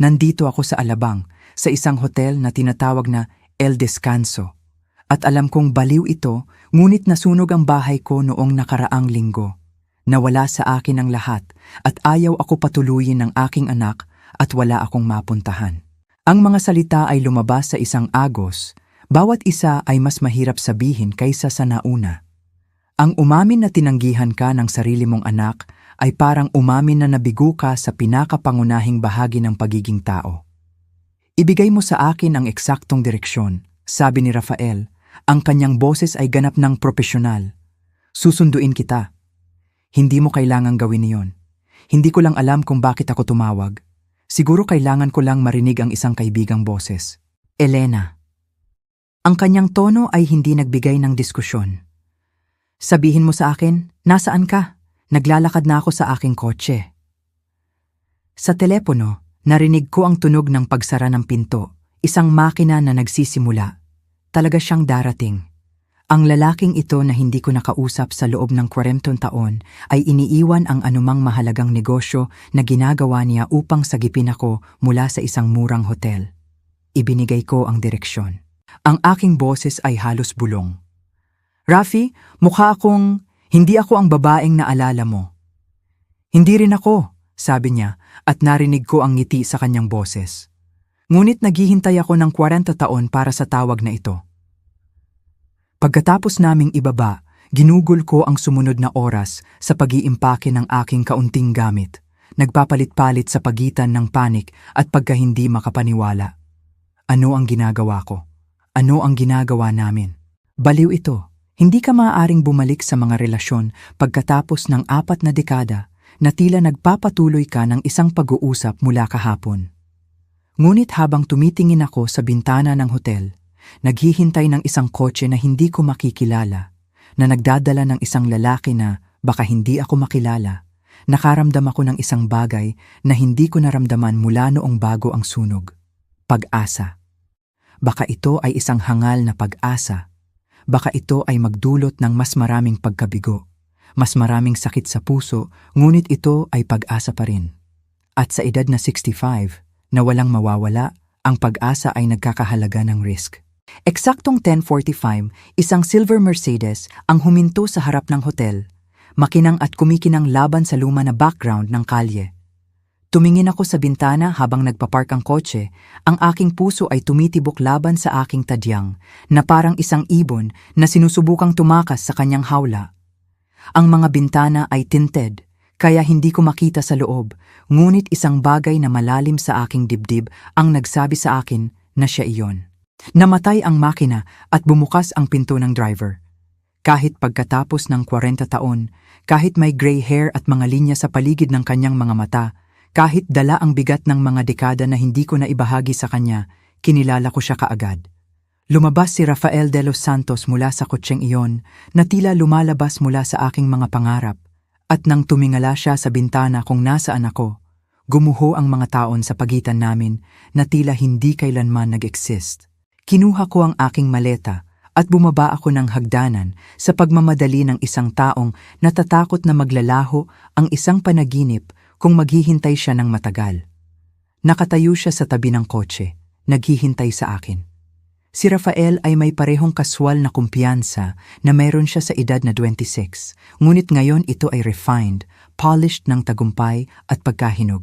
Nandito ako sa Alabang, sa isang hotel na tinatawag na El Descanso. At alam kong baliw ito, ngunit nasunog ang bahay ko noong nakaraang linggo. Nawala sa akin ang lahat at ayaw ako patuluyin ng aking anak at wala akong mapuntahan. Ang mga salita ay lumabas sa isang agos, bawat isa ay mas mahirap sabihin kaysa sa nauna. Ang umamin na tinanggihan ka ng sarili mong anak ay parang umamin na nabigo ka sa pinakapangunahing bahagi ng pagiging tao. Ibigay mo sa akin ang eksaktong direksyon, sabi ni Rafael. Ang kanyang boses ay ganap ng propesyonal. Susunduin kita. Hindi mo kailangang gawin iyon. Hindi ko lang alam kung bakit ako tumawag. Siguro kailangan ko lang marinig ang isang kaibigang boses. Elena. Ang kanyang tono ay hindi nagbigay ng diskusyon. Sabihin mo sa akin, nasaan ka? Naglalakad na ako sa aking kotse. Sa telepono, narinig ko ang tunog ng pagsara ng pinto, isang makina na nagsisimula. Talaga siyang darating. Ang lalaking ito na hindi ko nakausap sa loob ng 40 taon ay iniiwan ang anumang mahalagang negosyo na ginagawa niya upang sagipin ako mula sa isang murang hotel. Ibinigay ko ang direksyon. Ang aking boses ay halos bulong. Rafi, mukha akong hindi ako ang babaeng naalala mo. Hindi rin ako, sabi niya at narinig ko ang ngiti sa kanyang boses. Ngunit naghihintay ako ng 40 taon para sa tawag na ito. Pagkatapos naming ibaba, ginugol ko ang sumunod na oras sa pag-iimpake ng aking kaunting gamit, nagpapalit-palit sa pagitan ng panik at pagkahindi makapaniwala. Ano ang ginagawa ko? Ano ang ginagawa namin? Baliw ito. Hindi ka maaaring bumalik sa mga relasyon pagkatapos ng 4 na dekada na tila nagpapatuloy ka ng isang pag-uusap mula kahapon. Ngunit habang tumitingin ako sa bintana ng hotel, naghihintay ng isang kotse na hindi ko makikilala, na nagdadala ng isang lalaki na baka hindi ako makilala, nakaramdam ako ng isang bagay na hindi ko naramdaman mula noong bago ang sunog. Pag-asa. Baka ito ay isang hangal na pag-asa. Baka ito ay magdulot ng mas maraming pagkabigo, mas maraming sakit sa puso, ngunit ito ay pag-asa pa rin. At sa edad na 65, na walang mawawala, ang pag-asa ay nagkakahalaga ng risk. Eksaktong 10:45, isang silver Mercedes ang huminto sa harap ng hotel, makinang at kumikinang laban sa luma na background ng kalye. Tumingin ako sa bintana habang nagpapark ang kotse, ang aking puso ay tumitibok laban sa aking tadyang, na parang isang ibon na sinusubukang tumakas sa kanyang hawla. Ang mga bintana ay tinted, kaya hindi ko makita sa loob, ngunit isang bagay na malalim sa aking dibdib ang nagsabi sa akin na siya iyon. Namatay ang makina at bumukas ang pinto ng driver. Kahit pagkatapos ng 40 taon, kahit may gray hair at mga linya sa paligid ng kanyang mga mata, kahit dala ang bigat ng mga dekada na hindi ko na ibahagi sa kanya, kinilala ko siya kaagad. Lumabas si Rafael de los Santos mula sa kotseng iyon na tila lumalabas mula sa aking mga pangarap, at nang tumingala siya sa bintana kung nasaan ako, gumuho ang mga taon sa pagitan namin na tila hindi kailanman nag-exist. Kinuha ko ang aking maleta at bumaba ako ng hagdanan sa pagmamadali ng isang taong natatakot na maglalaho ang isang panaginip kung maghihintay siya ng matagal. Nakatayo siya sa tabi ng kotse, naghihintay sa akin. Si Rafael ay may parehong kaswal na kumpiyansa na mayroon siya sa edad na 26, ngunit ngayon ito ay refined, polished ng tagumpay at pagkahinog.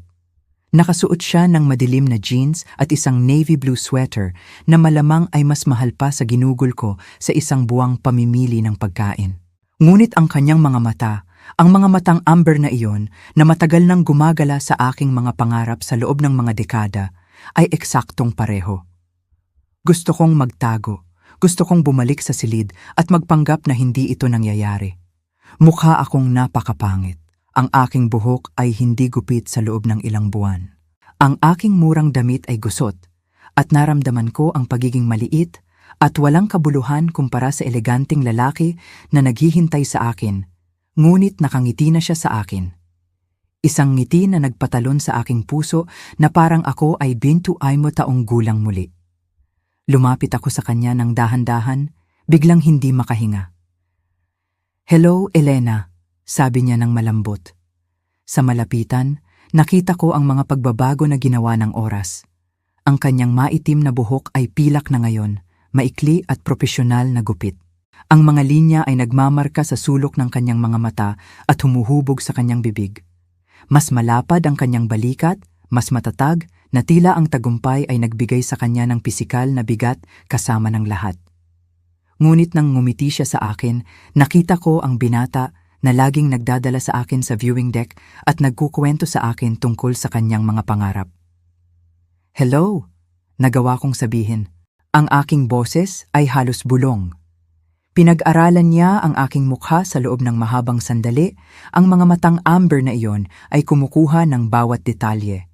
Nakasuot siya ng madilim na jeans at isang navy blue sweater na malamang ay mas mahal pa sa ginugol ko sa isang buwang pamimili ng pagkain. Ngunit ang kanyang mga mata, ang mga matang amber na iyon na matagal nang gumagala sa aking mga pangarap sa loob ng mga dekada, ay eksaktong pareho. Gusto kong magtago, gusto kong bumalik sa silid at magpanggap na hindi ito nangyayari. Mukha akong napakapangit. Ang aking buhok ay hindi gupit sa loob ng ilang buwan. Ang aking murang damit ay gusot at naramdaman ko ang pagiging maliit at walang kabuluhan kumpara sa eleganteng lalaki na naghihintay sa akin. Ngunit nakangiti na siya sa akin. Isang ngiti na nagpatalon sa aking puso na parang ako ay 21 taong gulang muli. Lumapit ako sa kanya ng dahan-dahan, biglang hindi makahinga. "Hello, Elena," sabi niya ng malambot. Sa malapitan, nakita ko ang mga pagbabago na ginawa ng oras. Ang kanyang maitim na buhok ay pilak na ngayon, maikli at propesyonal na gupit. Ang mga linya ay nagmamarka sa sulok ng kanyang mga mata at humuhubog sa kanyang bibig. Mas malapad ang kanyang balikat, mas matatag, na tila ang tagumpay ay nagbigay sa kanya ng pisikal na bigat kasama ng lahat. Ngunit nang ngumiti siya sa akin, nakita ko ang binata na laging nagdadala sa akin sa viewing deck at nagkukwento sa akin tungkol sa kanyang mga pangarap. Hello, nagawa kong sabihin. Ang aking boses ay halos bulong. Pinag-aralan niya ang aking mukha sa loob ng mahabang sandali, ang mga matang amber na iyon ay kumukuha ng bawat detalye.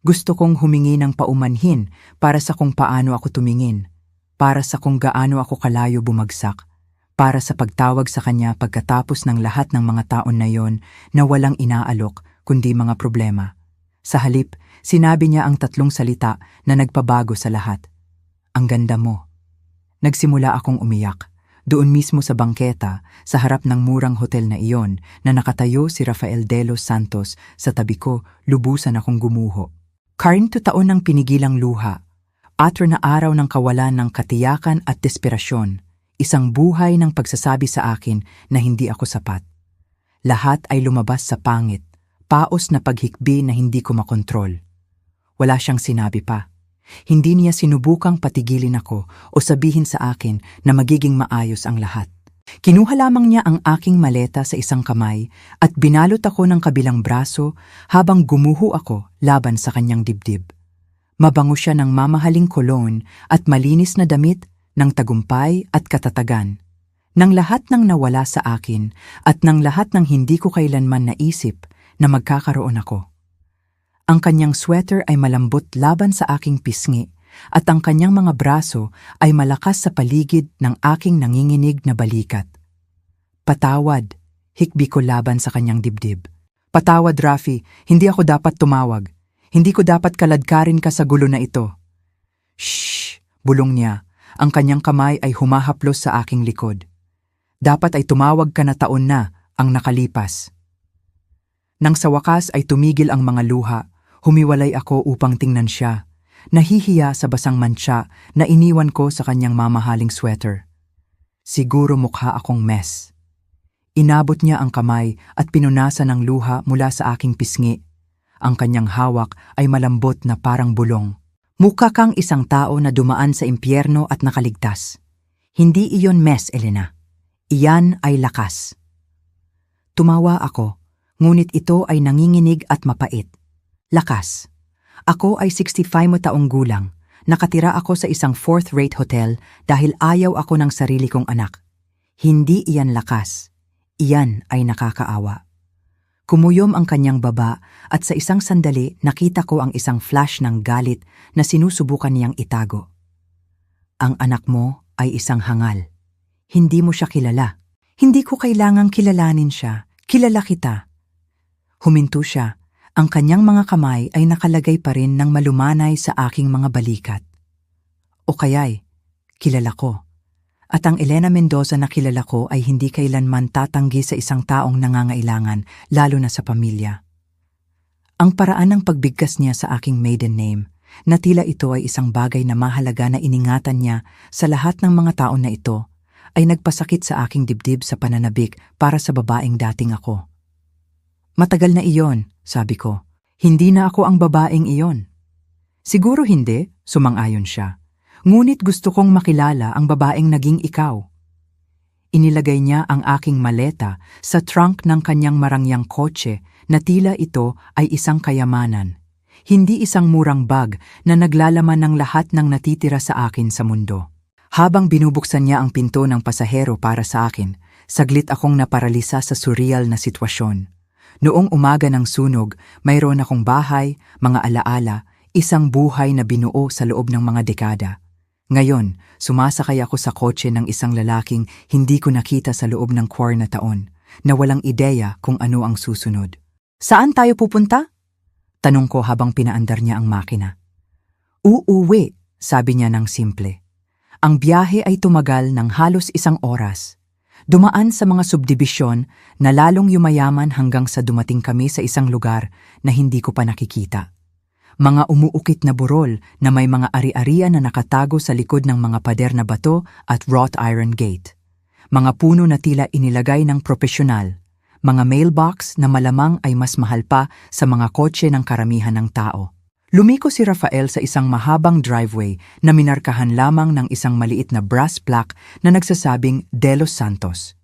Gusto kong humingi ng paumanhin para sa kung paano ako tumingin, para sa kung gaano ako kalayo bumagsak, para sa pagtawag sa kanya pagkatapos ng lahat ng mga taon na yon na walang inaalok kundi mga problema. Sa halip, sinabi niya ang 3 salita na nagpabago sa lahat. Ang ganda mo. Nagsimula akong umiyak. Doon mismo sa bangketa, sa harap ng murang hotel na iyon, na nakatayo si Rafael de los Santos sa tabi ko, lubusan akong gumuho. 40 taon ng pinigilang luha, 4 na araw ng kawalan ng katiyakan at desperasyon, isang buhay ng pagsasabi sa akin na hindi ako sapat. Lahat ay lumabas sa pangit, paos na paghikbi na hindi ko makontrol. Wala siyang sinabi pa. Hindi niya sinubukang patigilin ako o sabihin sa akin na magiging maayos ang lahat. Kinuha lamang niya ang aking maleta sa isang kamay at binalot ako ng kabilang braso habang gumuho ako laban sa kanyang dibdib. Mabango siya ng mamahaling cologne at malinis na damit ng tagumpay at katatagan. Nang lahat ng nawala sa akin at nang lahat ng hindi ko kailanman naisip na magkakaroon ako. Ang kanyang sweater ay malambot laban sa aking pisngi at ang kanyang mga braso ay malakas sa paligid ng aking nanginginig na balikat. Patawad, hikbi ko laban sa kanyang dibdib. Patawad, Rafi, hindi ako dapat tumawag. Hindi ko dapat kaladkarin ka sa gulo na ito. Shh, bulong niya. Ang kanyang kamay ay humahaplos sa aking likod. Dapat ay tumawag ka na taon na ang nakalipas. Nang sa wakas ay tumigil ang mga luha, humiwalay ako upang tingnan siya. Nahihiya sa basang mantsa na iniwan ko sa kanyang mamahaling sweater. Siguro mukha akong mess. Inabot niya ang kamay at pinunasan ng luha mula sa aking pisngi. Ang kanyang hawak ay malambot na parang bulong. Mukha kang isang tao na dumaan sa impyerno at nakaligtas. Hindi iyon mess, Elena. Iyan ay lakas. Tumawa ako, ngunit ito ay nanginginig at mapait. Lakas. Ako ay 65 taong gulang. Nakatira ako sa isang 4th-rate hotel dahil ayaw ako ng sarili kong anak. Hindi iyan lakas. Iyan ay nakakaawa. Kumuyom ang kanyang baba at sa isang sandali nakita ko ang isang flash ng galit na sinusubukan niyang itago. Ang anak mo ay isang hangal. Hindi mo siya kilala. Hindi ko kailangang kilalanin siya. Kilala kita. Huminto siya. Ang kanyang mga kamay ay nakalagay pa rin ng malumanay sa aking mga balikat. O kaya'y, kilala ko. At ang Elena Mendoza na kilala ko ay hindi kailanman tatanggi sa isang taong nangangailangan, lalo na sa pamilya. Ang paraan ng pagbigkas niya sa aking maiden name, na tila ito ay isang bagay na mahalaga na iningatan niya sa lahat ng mga taon na ito, ay nagpasakit sa aking dibdib sa pananabik para sa babaeng dating ako. Matagal na iyon, sabi ko. Hindi na ako ang babaeng iyon. Siguro hindi, sumang-ayon siya. Ngunit gusto kong makilala ang babaeng naging ikaw. Inilagay niya ang aking maleta sa trunk ng kanyang marangyang kotse na tila ito ay isang kayamanan. Hindi isang murang bag na naglalaman ng lahat ng natitira sa akin sa mundo. Habang binubuksan niya ang pinto ng pasahero para sa akin, saglit akong naparalisa sa surreal na sitwasyon. Noong umaga ng sunog, mayroon akong bahay, mga alaala, isang buhay na binuo sa loob ng mga dekada. Ngayon, sumasakay ako sa kotse ng isang lalaking hindi ko nakita sa loob ng 4 na taon, na walang ideya kung ano ang susunod. Saan tayo pupunta? Tanong ko habang pinaandar niya ang makina. Uuwi, sabi niya ng simple. Ang biyahe ay tumagal ng halos 1 oras. Dumaan sa mga subdibisyon na lalong yumayaman hanggang sa dumating kami sa isang lugar na hindi ko pa nakikita. Mga umuukit na burol na may mga ari-arian na nakatago sa likod ng mga pader na bato at wrought iron gate. Mga puno na tila inilagay ng propesyonal. Mga mailbox na malamang ay mas mahal pa sa mga kotse ng karamihan ng tao. Lumiko si Rafael sa isang mahabang driveway na minarkahan lamang ng isang maliit na brass plaque na nagsasabing De Los Santos.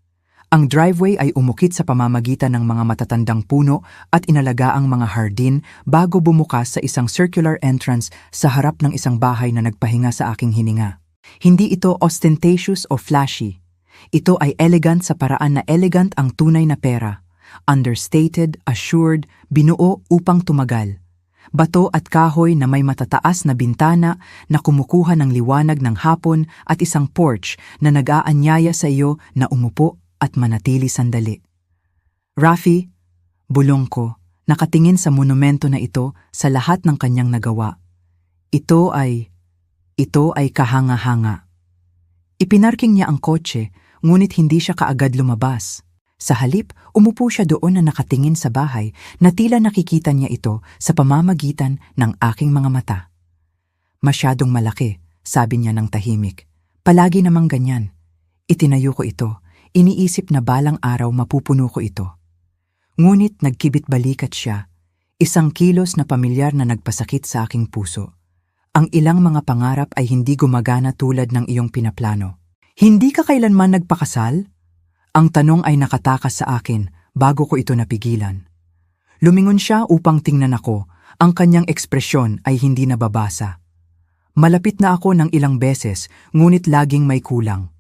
Ang driveway ay umukit sa pamamagitan ng mga matatandang puno at inalagaang mga hardin bago bumukas sa isang circular entrance sa harap ng isang bahay na nagpahinga sa aking hininga. Hindi ito ostentatious o flashy. Ito ay elegant sa paraan na elegant ang tunay na pera. Understated, assured, binuo upang tumagal. Bato at kahoy na may matataas na bintana na kumukuha ng liwanag ng hapon at isang porch na nag-aanyaya sa iyo na umupo at manatili sandali. Rafi, bulong ko, nakatingin sa monumento na ito sa lahat ng kanyang nagawa. Ito ay kahanga-hanga. Ipinarking niya ang kotse, ngunit hindi siya kaagad lumabas. Sa halip, umupo siya doon na nakatingin sa bahay na tila nakikita niya ito sa pamamagitan ng aking mga mata. Masyadong malaki, sabi niya ng tahimik. Palagi namang ganyan. Itinayo ko ito. Iniisip na balang araw mapupuno ko ito. Ngunit nagkibit-balikat siya, isang kilos na pamilyar na nagpasakit sa aking puso. Ang ilang mga pangarap ay hindi gumagana tulad ng iyong pinaplano. Hindi ka kailanman nagpakasal? Ang tanong ay nakatakas sa akin bago ko ito napigilan. Lumingon siya upang tingnan ako, ang kanyang ekspresyon ay hindi nababasa. Malapit na ako ng ilang beses, ngunit laging may kulang.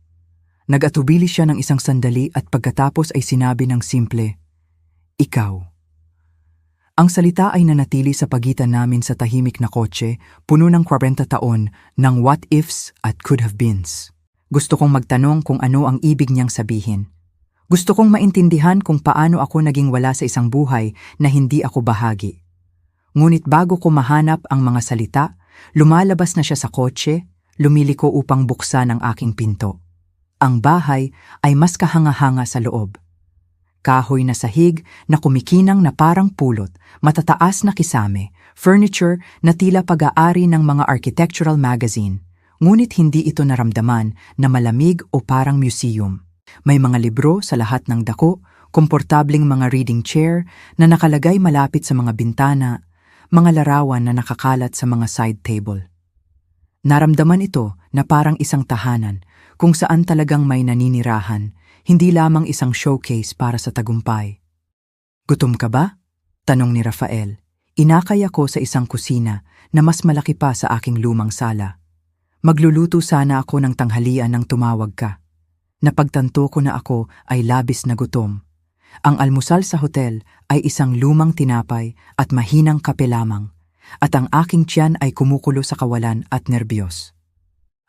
Nag-atubili siya ng isang sandali at pagkatapos ay sinabi ng simple, "Ikaw." Ang salita ay nanatili sa pagitan namin sa tahimik na kotse, puno ng 40 taon ng what ifs at could have beens. Gusto kong magtanong kung ano ang ibig niyang sabihin. Gusto kong maintindihan kung paano ako naging wala sa isang buhay na hindi ako bahagi. Ngunit bago ko mahanap ang mga salita, lumalabas na siya sa kotse, lumiliko upang buksan ang aking pinto. Ang bahay ay mas kahanga-hanga sa loob. Kahoy na sahig na kumikinang na parang pulot, matataas na kisame, furniture na tila pag-aari ng mga architectural magazine, ngunit hindi ito naramdaman na malamig o parang museum. May mga libro sa lahat ng dako, komportabling mga reading chair na nakalagay malapit sa mga bintana, mga larawan na nakakalat sa mga side table. Naramdaman ito na parang isang tahanan, kung saan talagang may naninirahan, hindi lamang isang showcase para sa tagumpay. "Gutom ka ba?" tanong ni Rafael. Inakay ako sa isang kusina na mas malaki pa sa aking lumang sala. Magluluto sana ako ng tanghalian nang tumawag ka. Napagtanto ko na ako ay labis na gutom. Ang almusal sa hotel ay isang lumang tinapay at mahinang kape lamang, at ang aking tiyan ay kumukulo sa kawalan at nerbiyos.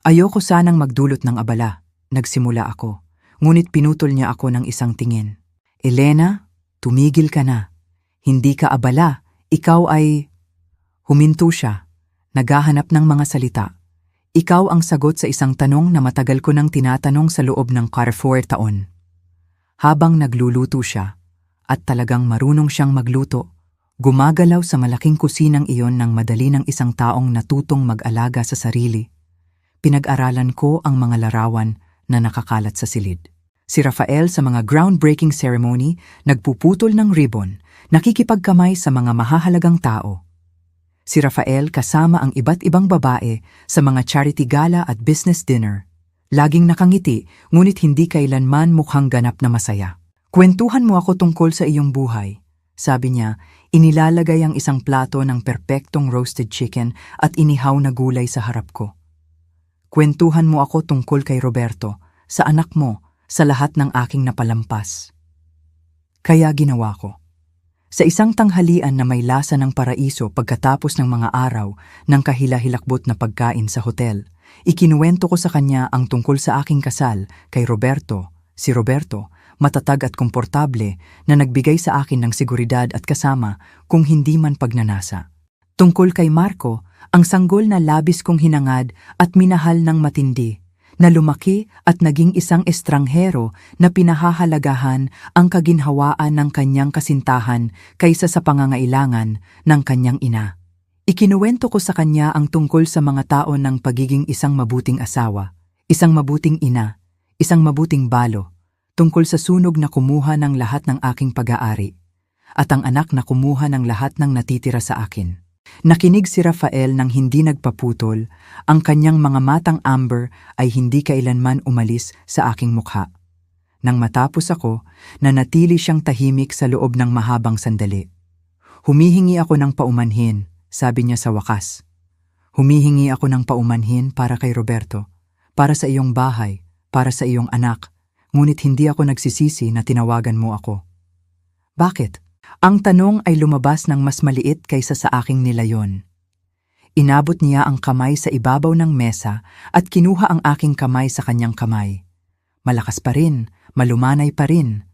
Ayoko sanang magdulot ng abala, nagsimula ako, ngunit pinutol niya ako ng isang tingin. "Elena, tumigil ka na. Hindi ka abala, ikaw ay..." Huminto siya, naghahanap ng mga salita. Ikaw ang sagot sa isang tanong na matagal ko nang tinatanong sa loob ng 4 taon. Habang nagluluto siya, at talagang marunong siyang magluto, gumagalaw sa malaking kusinang iyon ng madali ng isang taong natutong mag-alaga sa sarili. Pinag-aralan ko ang mga larawan na nakakalat sa silid. Si Rafael sa mga groundbreaking ceremony, nagpuputol ng ribbon, nakikipagkamay sa mga mahahalagang tao. Si Rafael kasama ang iba't ibang babae sa mga charity gala at business dinner. Laging nakangiti, ngunit hindi kailanman mukhang ganap na masaya. "Kwentuhan mo ako tungkol sa iyong buhay," sabi niya, inilalagay ang isang plato ng perpektong roasted chicken at inihaw na gulay sa harap ko. "Kwentuhan mo ako tungkol kay Roberto, sa anak mo, sa lahat ng aking napalampas." Kaya ginawa ko. Sa isang tanghalian na may lasa ng paraiso pagkatapos ng mga araw ng kahila-hilakbot na pagkain sa hotel, ikinuwento ko sa kanya ang tungkol sa aking kasal kay Roberto, si Roberto, matatag at komportable na nagbigay sa akin ng seguridad at kasama kung hindi man pagnanasa. Tungkol kay Marco, ang sanggol na labis kong hinangad at minahal ng matindi, na lumaki at naging isang estranghero na pinahahalagahan ang kaginhawaan ng kanyang kasintahan kaysa sa pangangailangan ng kanyang ina. Ikinuwento ko sa kanya ang tungkol sa mga tao ng pagiging isang mabuting asawa, isang mabuting ina, isang mabuting balo, tungkol sa sunog na kumuha ng lahat ng aking pag-aari, at ang anak na kumuha ng lahat ng natitira sa akin. Nakinig si Rafael nang hindi nagpaputol, ang kanyang mga matang amber ay hindi kailanman umalis sa aking mukha. Nang matapos ako, nanatili siyang tahimik sa loob ng mahabang sandali. Humihingi ako ng paumanhin, sabi niya sa wakas. Humihingi ako ng paumanhin para kay Roberto, para sa iyong bahay, para sa iyong anak, ngunit hindi ako nagsisisi na tinawagan mo ako. Bakit? Ang tanong ay lumabas ng mas maliit kaysa sa aking nilayon. Inabot niya ang kamay sa ibabaw ng mesa at kinuha ang aking kamay sa kanyang kamay. Malakas pa rin, malumanay pa rin.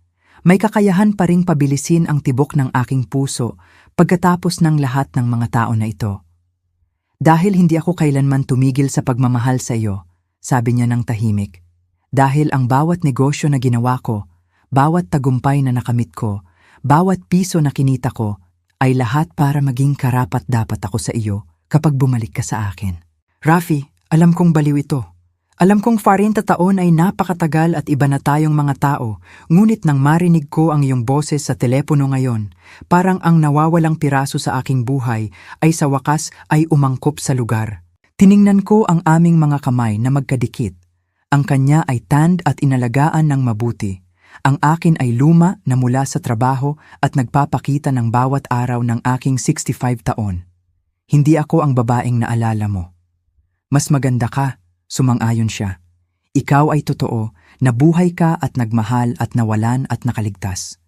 May kakayahan pa ring pabilisin ang tibok ng aking puso pagkatapos ng lahat ng mga tao na ito. Dahil hindi ako kailanman tumigil sa pagmamahal sa iyo, sabi niya ng tahimik. Dahil ang bawat negosyo na ginawa ko, bawat tagumpay na nakamit ko, bawat piso na kinita ko, ay lahat para maging karapat-dapat ako sa iyo kapag bumalik ka sa akin. Rafi, alam kong baliw ito. Alam kong 40 taon ay napakatagal at iba na tayong mga tao, ngunit nang marinig ko ang iyong boses sa telepono ngayon, parang ang nawawalang piraso sa aking buhay ay sa wakas ay umangkop sa lugar. Tiningnan ko ang aming mga kamay na magkadikit. Ang kanya ay tanned at inalagaan ng mabuti. Ang akin ay luma na mula sa trabaho at nagpapakita ng bawat araw ng aking 65 taon. Hindi ako ang babaeng naalala mo. Mas maganda ka. Sumang-ayon siya. Ikaw ay totoo, nabuhay ka at nagmahal at nawalan at nakaligtas.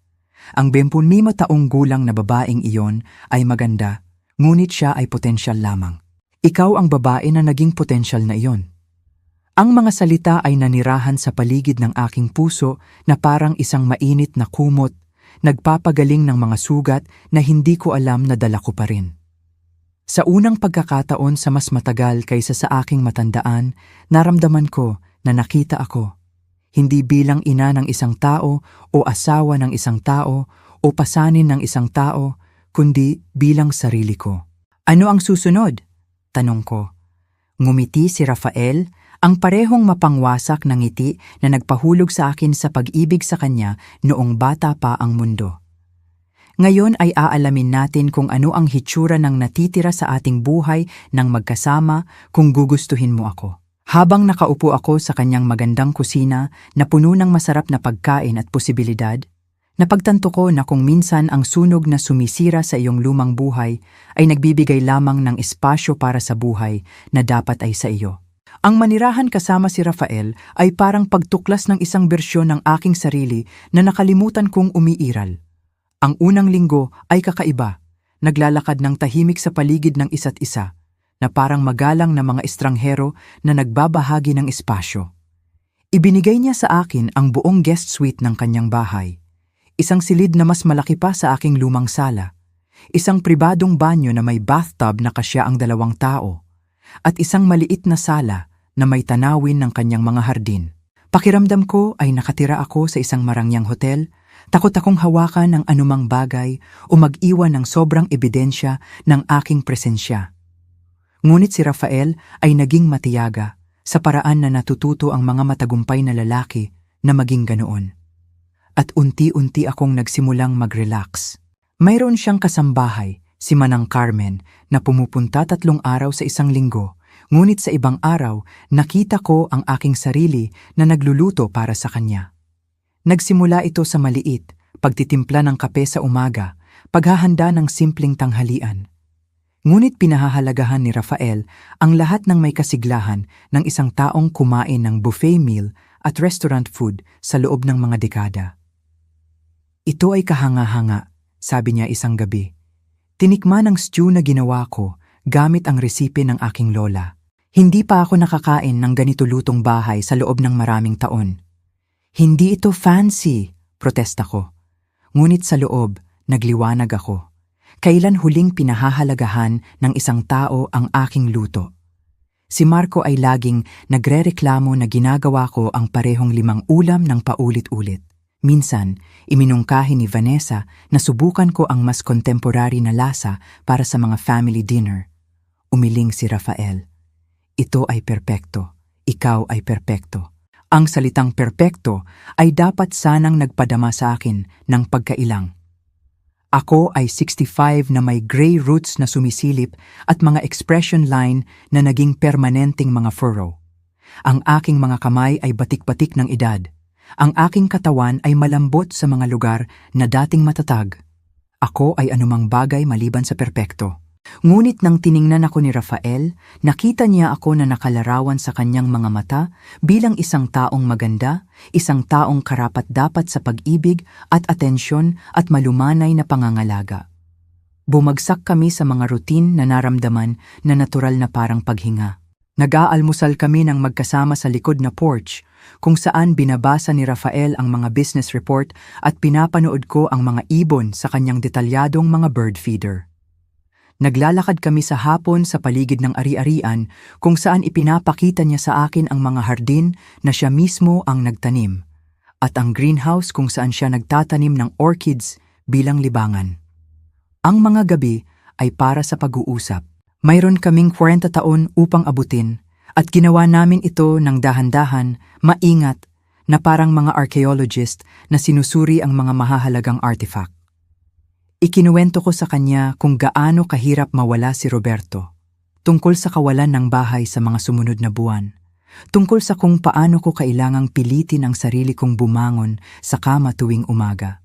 Ang 25 taong gulang na babaeng iyon ay maganda, ngunit siya ay potensyal lamang. Ikaw ang babae na naging potensyal na iyon. Ang mga salita ay nanirahan sa paligid ng aking puso na parang isang mainit na kumot, nagpapagaling ng mga sugat na hindi ko alam na dala ko pa rin. Sa unang pagkakataon sa mas matagal kaysa sa aking matandaan, naramdaman ko na nakita ako. Hindi bilang ina ng isang tao o asawa ng isang tao o pasanin ng isang tao, kundi bilang sarili ko. Ano ang susunod? Tanong ko. Ngumiti si Rafael, ang parehong mapangwasak na ngiti na nagpahulog sa akin sa pag-ibig sa kanya noong bata pa ang mundo. Ngayon ay aalamin natin kung ano ang hitsura ng natitira sa ating buhay ng magkasama kung gugustuhin mo ako. Habang nakaupo ako sa kanyang magandang kusina na puno ng masarap na pagkain at posibilidad, napagtanto ko na kung minsan ang sunog na sumisira sa iyong lumang buhay ay nagbibigay lamang ng espasyo para sa buhay na dapat ay sa iyo. Ang manirahan kasama si Rafael ay parang pagtuklas ng isang bersyon ng aking sarili na nakalimutan kong umiiral. Ang unang linggo ay kakaiba, naglalakad ng tahimik sa paligid ng isa't isa, na parang magalang na mga estranghero na nagbabahagi ng espasyo. Ibinigay niya sa akin ang buong guest suite ng kanyang bahay, isang silid na mas malaki pa sa aking lumang sala, isang pribadong banyo na may bathtub na kasya ang 2 tao, at isang maliit na sala na may tanawin ng kanyang mga hardin. Pakiramdam ko ay nakatira ako sa isang marangyang hotel. Takot akong hawakan ng anumang bagay o mag-iwan ng sobrang ebidensya ng aking presensya. Ngunit si Rafael ay naging matiyaga sa paraan na natututo ang mga matagumpay na lalaki na maging ganoon. At unti-unti akong nagsimulang mag-relax. Mayroon siyang kasambahay, si Manang Carmen, na pumupunta 3 araw sa isang linggo, ngunit sa ibang araw nakita ko ang aking sarili na nagluluto para sa kanya. Nagsimula ito sa maliit, pagtitimpla ng kape sa umaga, paghahanda ng simpleng tanghalian. Ngunit pinahahalagahan ni Rafael ang lahat ng may kasiglahan ng isang taong kumain ng buffet meal at restaurant food sa loob ng mga dekada. Ito ay kahanga-hanga, sabi niya isang gabi. Tinikman ang stew na ginawa ko gamit ang resipe ng aking lola. Hindi pa ako nakakain ng ganito lutong bahay sa loob ng maraming taon. Hindi ito fancy, protesta ko. Ngunit sa loob, nagliwanag ako. Kailan huling pinahahalagahan ng isang tao ang aking luto? Si Marco ay laging nagrereklamo na ginagawa ko ang parehong 5 ulam ng paulit-ulit. Minsan, iminungkahi ni Vanessa na subukan ko ang mas contemporary na lasa para sa mga family dinner. Umiling si Rafael. Ito ay perpekto. Ikaw ay perpekto. Ang salitang perpekto ay dapat sanang nagpadama sa akin ng pagkailang. Ako ay 65 na may gray roots na sumisilip at mga expression line na naging permanenteng mga furrow. Ang aking mga kamay ay batik-batik ng edad. Ang aking katawan ay malambot sa mga lugar na dating matatag. Ako ay anumang bagay maliban sa perpekto. Ngunit nang tiningnan ako ni Rafael, nakita niya ako na nakalarawan sa kanyang mga mata bilang isang taong maganda, isang taong karapat-dapat sa pag-ibig at atensyon at malumanay na pangangalaga. Bumagsak kami sa mga routine na naramdaman na natural na parang paghinga. Nag-aalmusal kami ng magkasama sa likod na porch, kung saan binabasa ni Rafael ang mga business report at pinapanood ko ang mga ibon sa kanyang detalyadong mga bird feeder. Naglalakad kami sa hapon sa paligid ng ari-arian kung saan ipinapakita niya sa akin ang mga hardin na siya mismo ang nagtanim, at ang greenhouse kung saan siya nagtatanim ng orchids bilang libangan. Ang mga gabi ay para sa pag-uusap. Mayroon kaming 40 taon upang abutin at ginawa namin ito ng dahan-dahan, maingat, na parang mga archaeologist na sinusuri ang mga mahahalagang artifact. Ikinuwento ko sa kanya kung gaano kahirap mawala si Roberto, tungkol sa kawalan ng bahay sa mga sumunod na buwan, tungkol sa kung paano ko kailangang pilitin ang sarili kong bumangon sa kama tuwing umaga,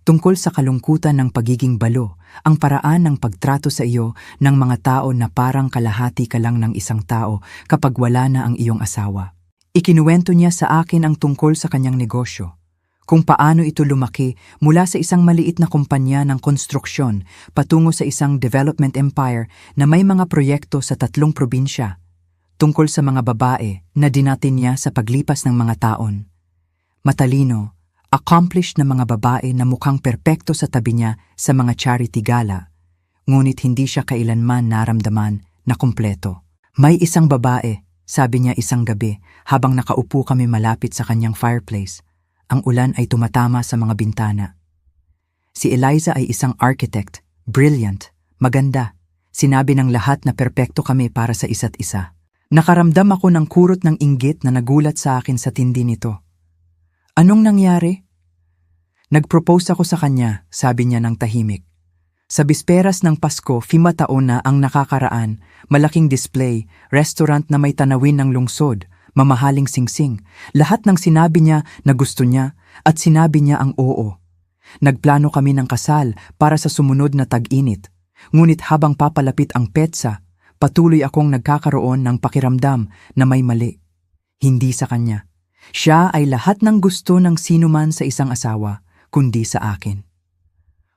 tungkol sa kalungkutan ng pagiging balo, ang paraan ng pagtrato sa iyo ng mga tao na parang kalahati ka lang ng isang tao kapag wala na ang iyong asawa. Ikinuwento niya sa akin ang tungkol sa kanyang negosyo, kung paano ito lumaki mula sa isang maliit na kumpanya ng konstruksyon patungo sa isang development empire na may mga proyekto sa 3 probinsya, tungkol sa mga babae na dinatin niya sa paglipas ng mga taon. Matalino, accomplished na mga babae na mukhang perpekto sa tabi niya sa mga charity gala, ngunit hindi siya kailanman naramdaman na kumpleto. May isang babae, sabi niya isang gabi habang nakaupo kami malapit sa kanyang fireplace. Ang ulan ay tumatama sa mga bintana. Si Eliza ay isang architect, brilliant, maganda. Sinabi ng lahat na perpekto kami para sa isa't isa. Nakaramdam ako ng kurot ng inggit na nagulat sa akin sa tindi nito. Anong nangyari? Nag-propose ako sa kanya, sabi niya ng tahimik. Sa bisperas ng Pasko, 5 taon na ang nakakaraan, malaking display, restaurant na may tanawin ng lungsod, mamahaling singsing, lahat ng sinabi niya na gusto niya at sinabi niya ang oo. Nagplano kami ng kasal para sa sumunod na tag-init, ngunit habang papalapit ang petsa, patuloy akong nagkakaroon ng pakiramdam na may mali. Hindi sa kanya. Siya ay lahat ng gusto ng sinuman sa isang asawa, kundi sa akin.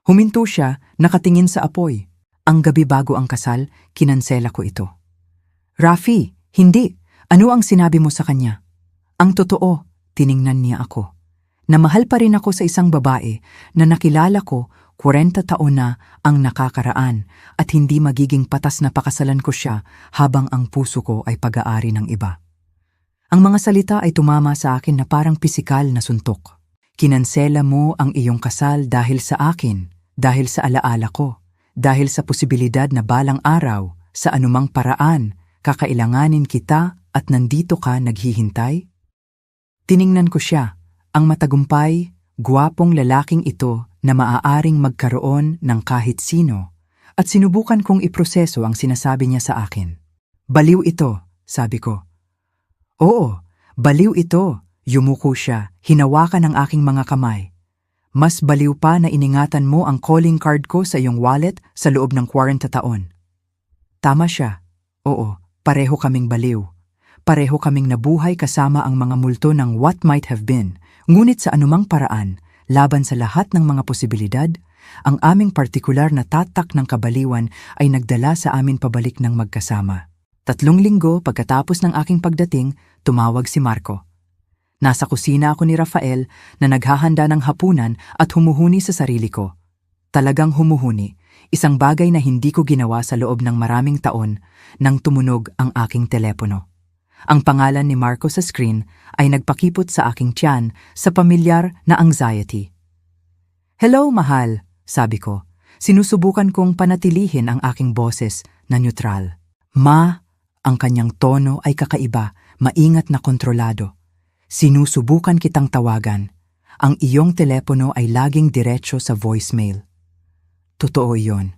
Huminto siya, nakatingin sa apoy. Ang gabi bago ang kasal, kinansela ko ito. Rafi, hindi. Ano ang sinabi mo sa kanya? Ang totoo, tiningnan niya ako. Na mahal pa rin ako sa isang babae na nakilala ko 40 taon na ang nakakaraan at hindi magiging patas na pakasalan ko siya habang ang puso ko ay pag-aari ng iba. Ang mga salita ay tumama sa akin na parang pisikal na suntok. Kinansela mo ang iyong kasal dahil sa akin, dahil sa alaala ko, dahil sa posibilidad na balang araw, sa anumang paraan, kakailanganin kita at nandito ka naghihintay? Tiningnan ko siya, ang matagumpay, gwapong lalaking ito na maaaring magkaroon ng kahit sino, at sinubukan kong iproseso ang sinasabi niya sa akin. Baliw ito, sabi ko. Oo, baliw ito, yumuko siya, hinawakan ang aking mga kamay. Mas baliw pa na iningatan mo ang calling card ko sa iyong wallet sa loob ng 40 taon. Tama siya, oo, pareho kaming baliw. Pareho kaming nabuhay kasama ang mga multo ng what might have been, ngunit sa anumang paraan, laban sa lahat ng mga posibilidad, ang aming partikular na tatak ng kabaliwan ay nagdala sa amin pabalik ng magkasama. 3 linggo pagkatapos ng aking pagdating, tumawag si Marco. Nasa kusina ako ni Rafael na naghahanda ng hapunan at humuhuni sa sarili ko. Talagang humuhuni, isang bagay na hindi ko ginawa sa loob ng maraming taon nang tumunog ang aking telepono. Ang pangalan ni Marco sa screen ay nagpakipot sa aking tiyan sa pamilyar na anxiety. Hello, mahal, sabi ko. Sinusubukan kong panatilihin ang aking boses na neutral. Ma, ang kanyang tono ay kakaiba, maingat na kontrolado. Sinusubukan kitang tawagan. Ang iyong telepono ay laging diretso sa voicemail. Totoo iyon.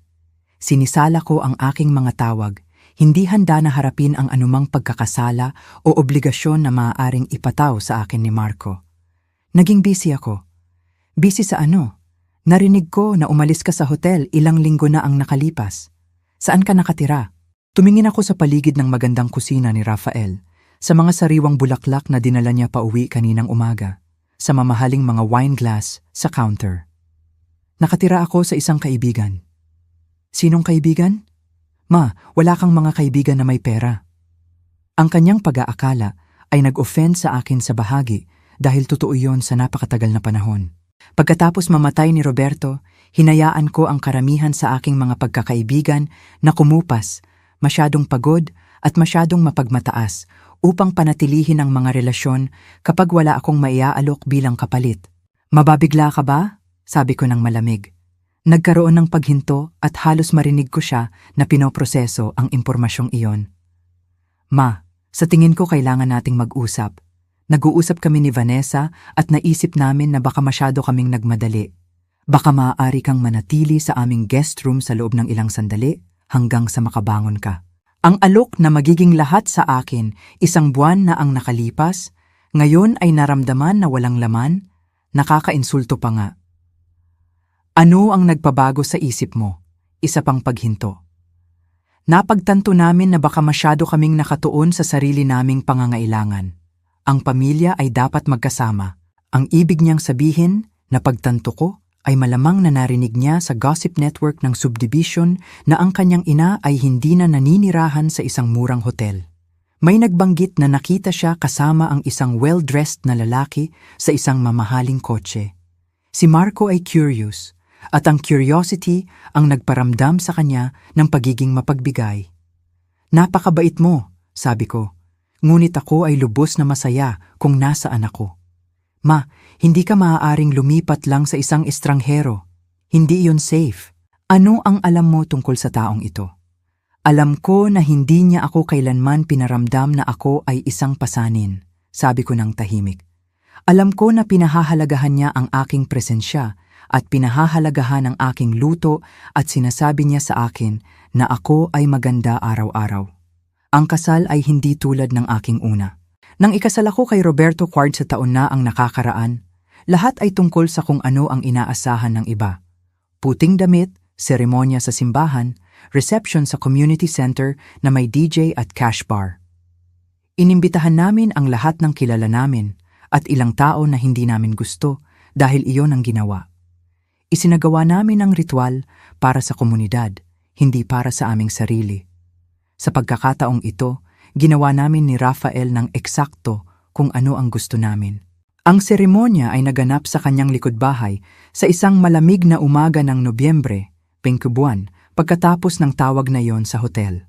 Sinisala ko ang aking mga tawag. Hindi handa na harapin ang anumang pagkakasala o obligasyon na maaaring ipataw sa akin ni Marco. Naging busy ako. Busy sa ano? Narinig ko na umalis ka sa hotel, ilang linggo na ang nakalipas. Saan ka nakatira? Tumingin ako sa paligid ng magandang kusina ni Rafael, sa mga sariwang bulaklak na dinala niya pa uwi kaninang umaga, sa mamahaling mga wine glass sa counter. Nakatira ako sa isang kaibigan. Sinong kaibigan? Ma, wala kang mga kaibigan na may pera. Ang kanyang pag-aakala ay nag-offend sa akin sa bahagi dahil totoo yon sa napakatagal na panahon. Pagkatapos mamatay ni Roberto, hinayaan ko ang karamihan sa aking mga pagkakaibigan na kumupas, masyadong pagod at masyadong mapagmataas upang panatilihin ang mga relasyon kapag wala akong maiaalok bilang kapalit. Mababigla ka ba? Sabi ko ng malamig. Nagkaroon ng paghinto at halos marinig ko siya na pinoproseso ang impormasyong iyon. Ma, sa tingin ko kailangan nating mag-usap. Nag-uusap kami ni Vanessa at naisip namin na baka masyado kaming nagmadali. Baka maaari kang manatili sa aming guest room sa loob ng ilang sandali hanggang sa makabangon ka. Ang alok na magiging lahat sa akin, 1 buwan na ang nakalipas, ngayon ay naramdaman na walang laman, nakakainsulto pa nga. Ano ang nagpabago sa isip mo? Isa pang paghinto. Napagtanto namin na baka masyado kaming nakatuon sa sarili naming pangangailangan. Ang pamilya ay dapat magkasama. Ang ibig niyang sabihin na pagtanto ko ay malamang na narinig niya sa gossip network ng subdivision na ang kanyang ina ay hindi na naninirahan sa isang murang hotel. May nagbanggit na nakita siya kasama ang isang well-dressed na lalaki sa isang mamahaling kotse. Si Marco ay curious at ang curiosity ang nagparamdam sa kanya ng pagiging mapagbigay. Napakabait mo, sabi ko. Ngunit ako ay lubos na masaya kung nasaan ako. Ma, hindi ka maaaring lumipat lang sa isang estranghero. Hindi iyon safe. Ano ang alam mo tungkol sa taong ito? Alam ko na hindi niya ako kailanman pinaramdam na ako ay isang pasanin, sabi ko ng tahimik. Alam ko na pinahahalagahan niya ang aking presensya at pinahahalagahan ang aking luto at sinasabi niya sa akin na ako ay maganda araw-araw. Ang kasal ay hindi tulad ng aking una. Nang ikasal ako kay Roberto Quard sa taon na ang nakakaraan, lahat ay tungkol sa kung ano ang inaasahan ng iba. Puting damit, seremonya sa simbahan, reception sa community center na may DJ at cash bar. Inimbitahan namin ang lahat ng kilala namin at ilang tao na hindi namin gusto dahil iyon ang ginawa. Isinagawa namin ang ritual para sa komunidad, hindi para sa aming sarili. Sa pagkakataong ito, ginawa namin ni Rafael ng eksakto kung ano ang gusto namin. Ang seremonya ay naganap sa kanyang likod-bahay sa isang malamig na umaga ng Nobyembre, buwan, pagkatapos ng tawag na yon sa hotel.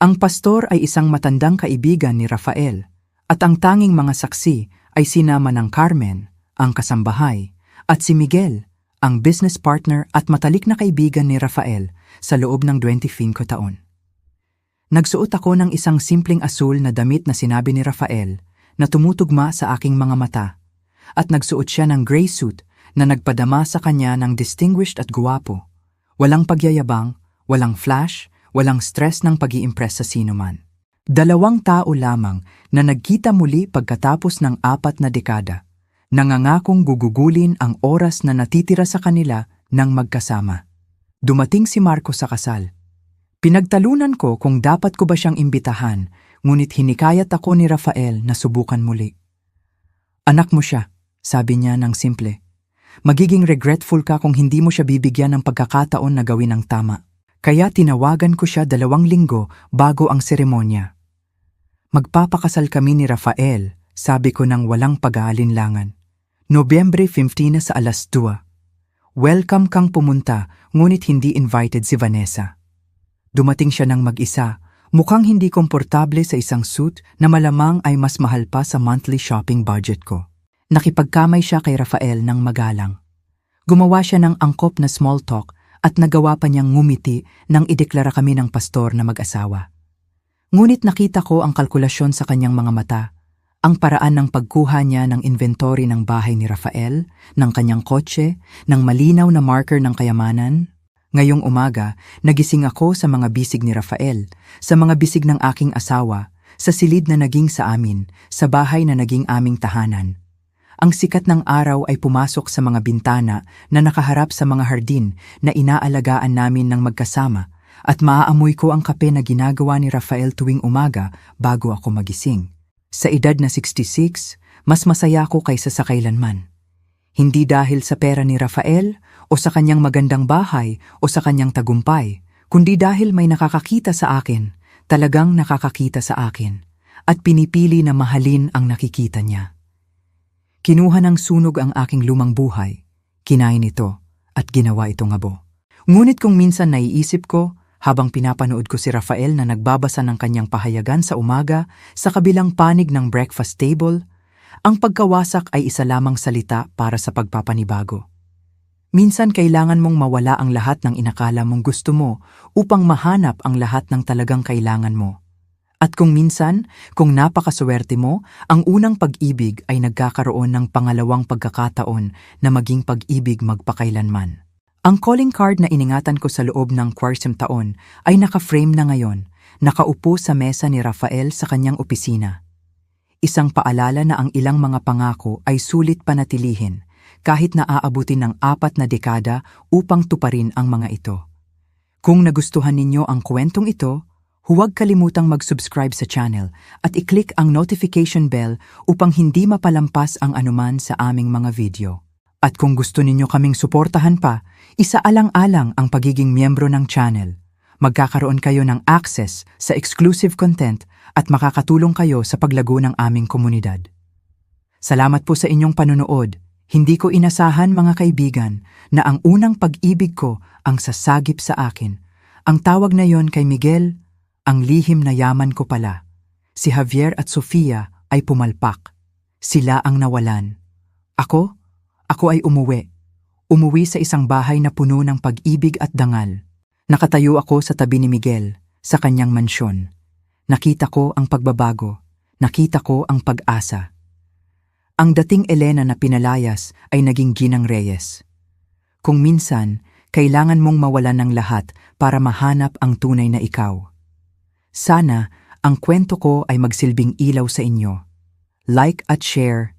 Ang pastor ay isang matandang kaibigan ni Rafael at ang tanging mga saksi ay sina Manang Carmen, ang kasambahay, at si Miguel, ang business partner at matalik na kaibigan ni Rafael sa loob ng 25 taon. Nagsuot ako ng isang simpleng asul na damit na sinabi ni Rafael na tumutugma sa aking mga mata at nagsuot siya ng gray suit na nagpadama sa kanya ng distinguished at guwapo. Walang pagyayabang, walang flash, walang stress ng pag-i-impress sa sinuman. 2 tao lamang na nagkita muli pagkatapos ng 4 na dekada. Nangangakong gugugulin ang oras na natitira sa kanila ng magkasama. Dumating si Marco sa kasal. Pinagtalunan ko kung dapat ko ba siyang imbitahan, ngunit hinikayat ako ni Rafael na subukan muli. Anak mo siya, sabi niya ng simple. Magiging regretful ka kung hindi mo siya bibigyan ng pagkakataon na gawin ang tama. Kaya tinawagan ko siya 2 linggo bago ang seremonya. Magpapakasal kami ni Rafael, sabi ko ng walang pag-aalinlangan. Nobyembre 15 sa 2:00. Welcome kang pumunta, ngunit hindi invited si Vanessa. Dumating siya ng mag-isa, mukhang hindi komportable sa isang suit na malamang ay mas mahal pa sa monthly shopping budget ko. Nakipagkamay siya kay Rafael ng magalang. Gumawa siya ng angkop na small talk at nagawa pa niyang ngumiti nang ideklara kami ng pastor na mag-asawa. Ngunit nakita ko ang kalkulasyon sa kanyang mga mata, ang paraan ng pagkuha niya ng inventory ng bahay ni Rafael, ng kanyang kotse, ng malinaw na marker ng kayamanan. Ngayong umaga, nagising ako sa mga bisig ni Rafael, sa mga bisig ng aking asawa, sa silid na naging sa amin, sa bahay na naging aming tahanan. Ang sikat ng araw ay pumasok sa mga bintana na nakaharap sa mga hardin na inaalagaan namin ng magkasama at maaamoy ko ang kape na ginagawa ni Rafael tuwing umaga bago ako magising. Sa edad na 66, mas masaya ko kaysa sa kailanman. Hindi dahil sa pera ni Rafael o sa kanyang magandang bahay o sa kanyang tagumpay, kundi dahil may nakakakita sa akin, talagang nakakakita sa akin, at pinipili na mahalin ang nakikita niya. Kinuha ng sunog ang aking lumang buhay, kinain ito, at ginawa itong abo. Ngunit kung minsan naiisip ko, habang pinapanood ko si Rafael na nagbabasa ng kanyang pahayagan sa umaga sa kabilang panig ng breakfast table, ang pagkawasak ay isa lamang salita para sa pagpapanibago. Minsan kailangan mong mawala ang lahat ng inakala mong gusto mo upang mahanap ang lahat ng talagang kailangan mo. At kung minsan, kung napakaswerte mo, ang unang pag-ibig ay nagkakaroon ng pangalawang pagkakataon na maging pag-ibig magpakailanman. Ang calling card na iningatan ko sa loob ng 40 taon ay naka-frame na ngayon, nakaupo sa mesa ni Rafael sa kanyang opisina. Isang paalala na ang ilang mga pangako ay sulit panatilihin kahit na aabutin ng 4 na dekada upang tuparin ang mga ito. Kung nagustuhan ninyo ang kwentong ito, huwag kalimutang mag-subscribe sa channel at i-click ang notification bell upang hindi mapalampas ang anuman sa aming mga video. At kung gusto ninyo kaming suportahan pa, isaalang-alang ang pagiging miyembro ng channel. Magkakaroon kayo ng access sa exclusive content at makakatulong kayo sa paglago ng aming komunidad. Salamat po sa inyong panonood. Hindi ko inasahan mga kaibigan na ang unang pag-ibig ko ang sasagip sa akin. Ang tawag na yon kay Miguel, ang lihim na yaman ko pala. Si Javier at Sofia ay pumalpak. Sila ang nawalan. Ako ay umuwi. Umuwi sa isang bahay na puno ng pag-ibig at dangal. Nakatayo ako sa tabi ni Miguel, sa kanyang mansyon. Nakita ko ang pagbabago. Nakita ko ang pag-asa. Ang dating Elena na pinalayas ay naging Ginang Reyes. Kung minsan, kailangan mong mawalan ng lahat para mahanap ang tunay na ikaw. Sana ang kwento ko ay magsilbing ilaw sa inyo. Like at share